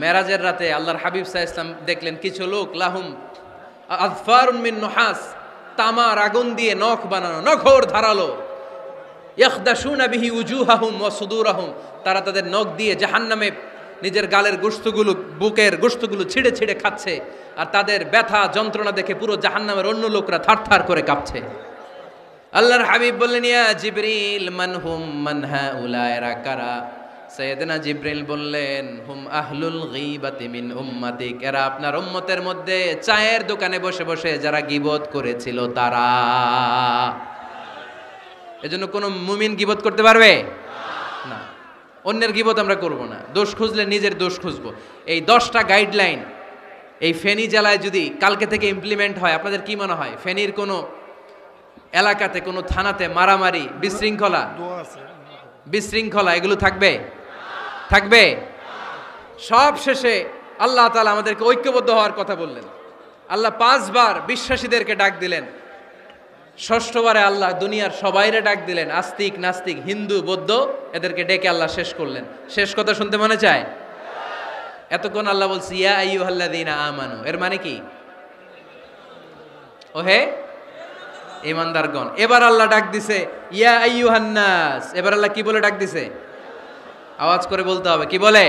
মেরাজের রাতে আল্লাহর হাবিব সাল্লাল্লাহু আলাইহি ওয়াসাল্লাম দেখলেন কিছু লোক, লাহুম আযফারুন মিন নুহাস, তামার আগুন দিয়ে নখ বানানো, নখর ধারালো, ইয়াখদাশুনা বিহি উজুহাহুম ওয়া সুদুরাহুম, তারা তাদের নখ দিয়ে জাহান্নামে নিজের গালের গোশতগুলো, বুকের গোশতগুলো ছিঁড়ে ছিঁড়ে খাচ্ছে, আর তাদের ব্যথা যন্ত্রণা দেখে পুরো জাহান্নামের অন্য লোকরা থারথার করে কাঁপছে। আল্লাহর হাবিব বললেন, ইয়া জিবরিল মানহুম মান হাউলা, এরা কারা? সাইয়েদনা জিবরিল বললেন, হুম আহলুল গীবাতি মিন উম্মাতিক, এরা আপনার উম্মতের মধ্যে চায়ের দোকানে বসে বসে যারা গীবত করেছিল তারা। এজন্য কোন মুমিন গীবত করতে পারবে না। অন্যের গীবত আমরা করব না, দোষ খুঁজলে নিজের দোষ খুঁজবো। এই 10টা গাইডলাইন এই ফেনী জেলায় যদি কালকে থেকে ইমপ্লিমেন্ট হয়, আপনাদের কি মনে হয় ফেনীর কোনো এলাকাতে, কোনো থানাতে মারামারি, বিশৃঙ্খলা এগুলো থাকবে? থাকবে? সব শেষে আল্লাহ তাআলা আমাদেরকে ঐক্যবদ্ধ হওয়ার কথা বললেন। আল্লাহ 5 বার বিশ্বাসীদেরকে ডাক দিলেন, 6ষ্ঠবারে আল্লাহ দুনিয়ার সবাইরে ডাক দিলেন, আস্তিক নাস্তিক হিন্দু বৌদ্ধ এদেরকে ডেকে আল্লাহ শেষ করলেন। শেষ কথা শুনতে মনে চায়? এতক্ষণ আল্লাহ বলছে ইয়া আইয়ুহাল্লাযীনা আমানু, এর মানে কি? ওহে ঈমানদারগণ। এবার আল্লাহ ডাক দিছে ইয়া আইয়ুহান নাস। এবার আল্লাহ কি বলে ডাক দিছে? আওয়াজ করে বলতে হবে, কি বলে?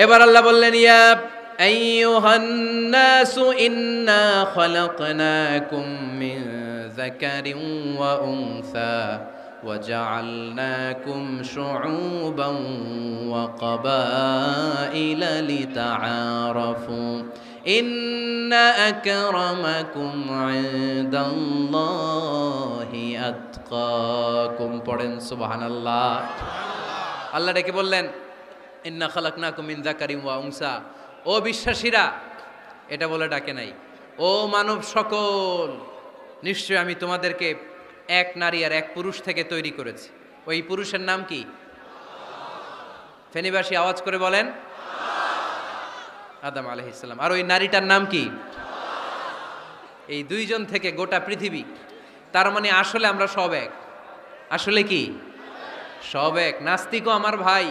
এবার আল্লাহ বললেন, ইয়া আইয়ুহান নাস ইন্না খালাকনাকুম মিন যাকারিন ওয়া উনসা ওয়া জাআলনাকুম শুউবান ওয়া ক্বাবাইলা লিতাআরাফু ইন্না আকরামাকুম ইনদাল্লাহি আতকাকুম। পড়েন সুবহানাল্লাহ। আল্লাহ ডেকে বললেন, ইন্না খালাকনাকুম মিন যাকারিন ওয়া উনসা, ও বিশ্বাসীরা, এটা বলে ডাকে নাই, ও মানব সকল, নিশ্চয় আমি তোমাদেরকে এক নারী আর এক পুরুষ থেকে তৈরি করেছি। ওই পুরুষের নাম কি? ফেনীবাসী আওয়াজ করে বলেন, আদম আলাইহিস সালাম। আর ওই নারীটার নাম কি? এই দুইজন থেকে গোটা পৃথিবী। তার মানে আসলে আমরা সব এক। আসলে কি? সব এক। নাস্তিকও আমার ভাই,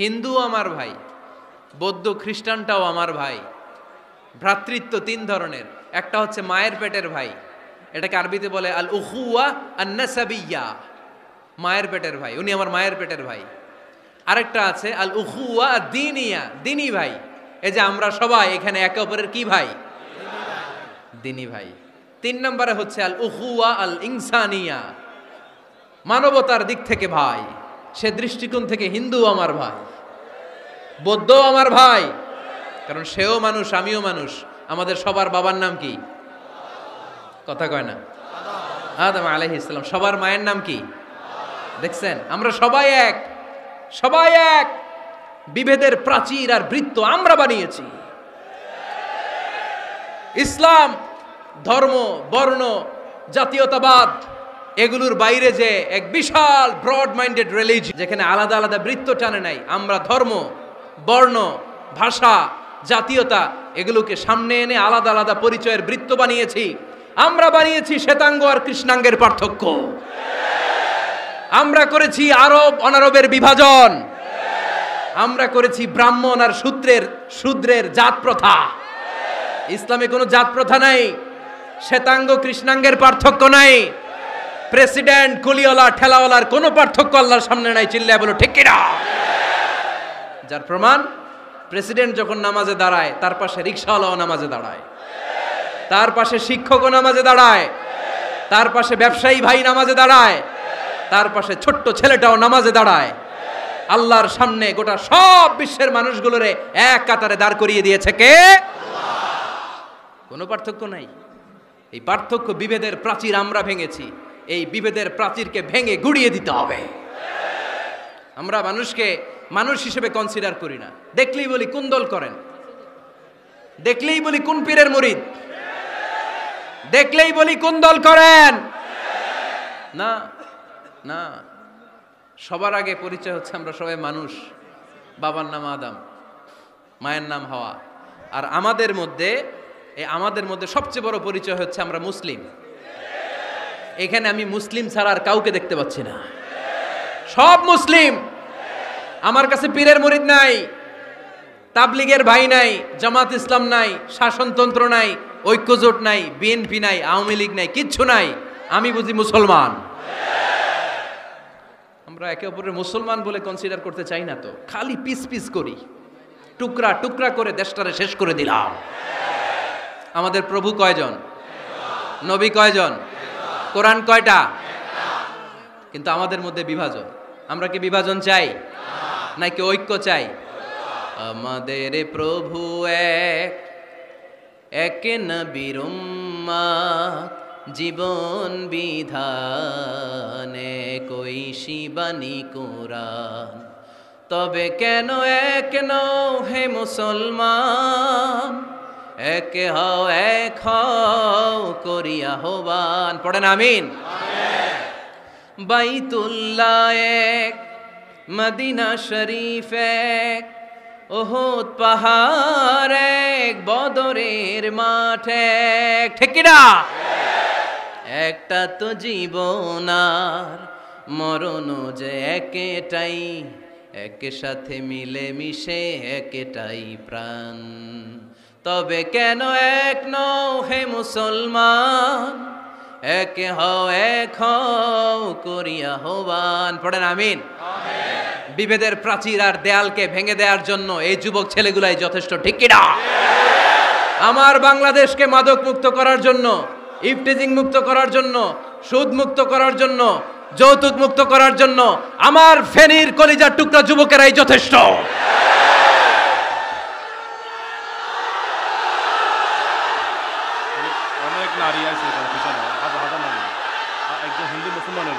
হিন্দুও আমার ভাই, বৌদ্ধ খ্রিস্টানটাও আমার ভাই। ভ্রাতৃত্ব 3 ধরনের। একটা হচ্ছে মায়ের পেটের ভাই, এটাকে আরবিতে বলে আল উখুয়া আন নাসাবিয়্যা, মায়ের পেটের ভাই, উনি আমার মায়ের পেটের ভাই। আরেকটা আছে আল উখুয়া দ্বীনিয়া, দ্বীনি ভাই। এই যে আমরা সবাই এখানে একে অপরের কি ভাই? দ্বীনি ভাই। 3 নম্বরে হচ্ছে আল উখুয়া আল ইনসানিয়া, মানবতার দিক থেকে ভাই। সে দৃষ্টিকোণ থেকে হিন্দু আমার ভাই, বৌদ্ধ আমার ভাই, কারণ সেও মানুষ, আমিও মানুষ। আমাদের সবার বাবার নাম কি? কথা কয় না? আদম আলাইহিস সালাম। সবার মায়ের নাম কি? দেখছেন, আমরা সবাই এক, সবাই এক। বিভেদের প্রাচীর আর বৃত্ত আমরা বানিয়েছি। ইসলাম ধর্ম, বর্ণ, জাতীয়তাবাদ এগুলোর বাইরে যে এক বিশাল ব্রড মাইন্ডেড রিলিজিয়ন, যেখানে আলাদা আলাদা বৃত্ত টানে নাই। আমরা ধর্ম, বর্ণ, ভাষা, জাতীয়তা এগুলোকে সামনে এনে আলাদা আলাদা পরিচয়ের বৃত্ত বানিয়েছি। আমরা বানিয়েছি শ্বেতাঙ্গ আর কৃষ্ণাঙ্গের পার্থক্য। আমরা করেছি আরব অনারবের বিভাজন। আমরা করেছি ব্রাহ্মণ আর শূদ্রের জাত প্রথা। ইসলামে কোনো জাত প্রথা নাই, শ্বেতাঙ্গ কৃষ্ণাঙ্গের পার্থক্য নাই, প্রেসিডেন্ট কুলিওয়ালা ঠেলাওয়ালার কোনো পার্থক্য আল্লাহর সামনে নাই। চিল্লায় বলো ঠিক কিনা? যার প্রমাণ, প্রেসিডেন্ট যখন নামাজে দাঁড়ায় তার পাশে রিকশাওয়ালাও নামাজে দাঁড়ায়, তার পাশে শিক্ষকও নামাজে দাঁড়ায়, তার পাশে ব্যবসায়ী ভাই নামাজে দাঁড়ায়, তার পাশে ছোট্ট ছেলেটাও নামাজে দাঁড়ায়। আল্লাহর সামনে গোটা সব বিশ্বের মানুষগুলোরে এক কাতারে দাঁড় করিয়ে দিয়েছে কে? কোনো পার্থক্য নাই। এই পার্থক্য, বিভেদের প্রাচীর আমরা ভেঙেছি। এই বিভেদের প্রাচীরকে ভেঙে গুড়িয়ে দিতে হবে। আমরা মানুষকে মানুষ হিসেবে কনসিডার করি না। দেখলেই বলি কোন দল করেন, দেখলেই বলি কোন পীরের মুরিদ, দেখলেই বলি কোন দল করেন। না না, সবার আগে পরিচয় হচ্ছে আমরা সবাই মানুষ। বাবার নাম আদম, মায়ের নাম হাওয়া। আর আমাদের মধ্যে সবচেয়ে বড় পরিচয় হচ্ছে আমরা মুসলিম। এখানে আমি মুসলিম ছাড়া আর কাউকে দেখতে পাচ্ছি না। সব মুসলিম। আমার কাছে পীরের মুরিদ নাই, তাবলিগের ভাই নাই, জামাত ইসলাম নাই, শাসনতন্ত্র নাই, ঐক্যজোট নাই, বিএনপি নাই, আওয়ামী লীগ নাই, কিচ্ছু নাই। আমি বুঝি মুসলমান। আমরা একে অপরের মুসলমান বলে কনসিডার করতে চাই না তো, খালি পিস পিস করি, টুকরা টুকরা করে দেশটারে শেষ করে দিলাম। আমাদের প্রভু কয়জন? নবী কয়জন? কোরআন কয়টা? কিন্তু আমাদের মধ্যে বিভাজন। আমরা কি বিভাজন চাই নাকি ঐক্য চাই? আমাদের প্রভু এক, এক নবীর উম্মত, জীবন বিধানে কই শিবানী কোরআন। তবে কেন এক নও হে মুসলমান, এক হও এক হও করিয়া আহ্বান। পড়েন আমিন। বাইতুল্লাহ এক, মদিনা শরীফ এক, উহুদ পাহাড় এক, বদরের মাঠ এক। ঠিক কি না? একটা তো জীবন আর মরণ যে একটাই, এক সাথে মিলে মিশে একটাই প্রাণ। তবে কেন এক নও হে মুসলমান, এক হও এক হও করিয়া আহ্বান। পড়েন আমিন। বিভেদের প্রাচীর আর দেয়ালকে ভেঙে দেওয়ার জন্য এই যুবক ছেলেগুলাই যথেষ্ট। ঠিক কি না? আমার বাংলাদেশকে মাদক মুক্ত করার জন্য, ইফটিজিং মুক্ত করার জন্য, সুদ মুক্ত করার জন্য, যৌতুক মুক্ত করার জন্য আমার ফেনীর কলিজার টুকরা যুবকেরাই যথেষ্ট। অনেক নারী আছে, একজন হিন্দু মুসলমানের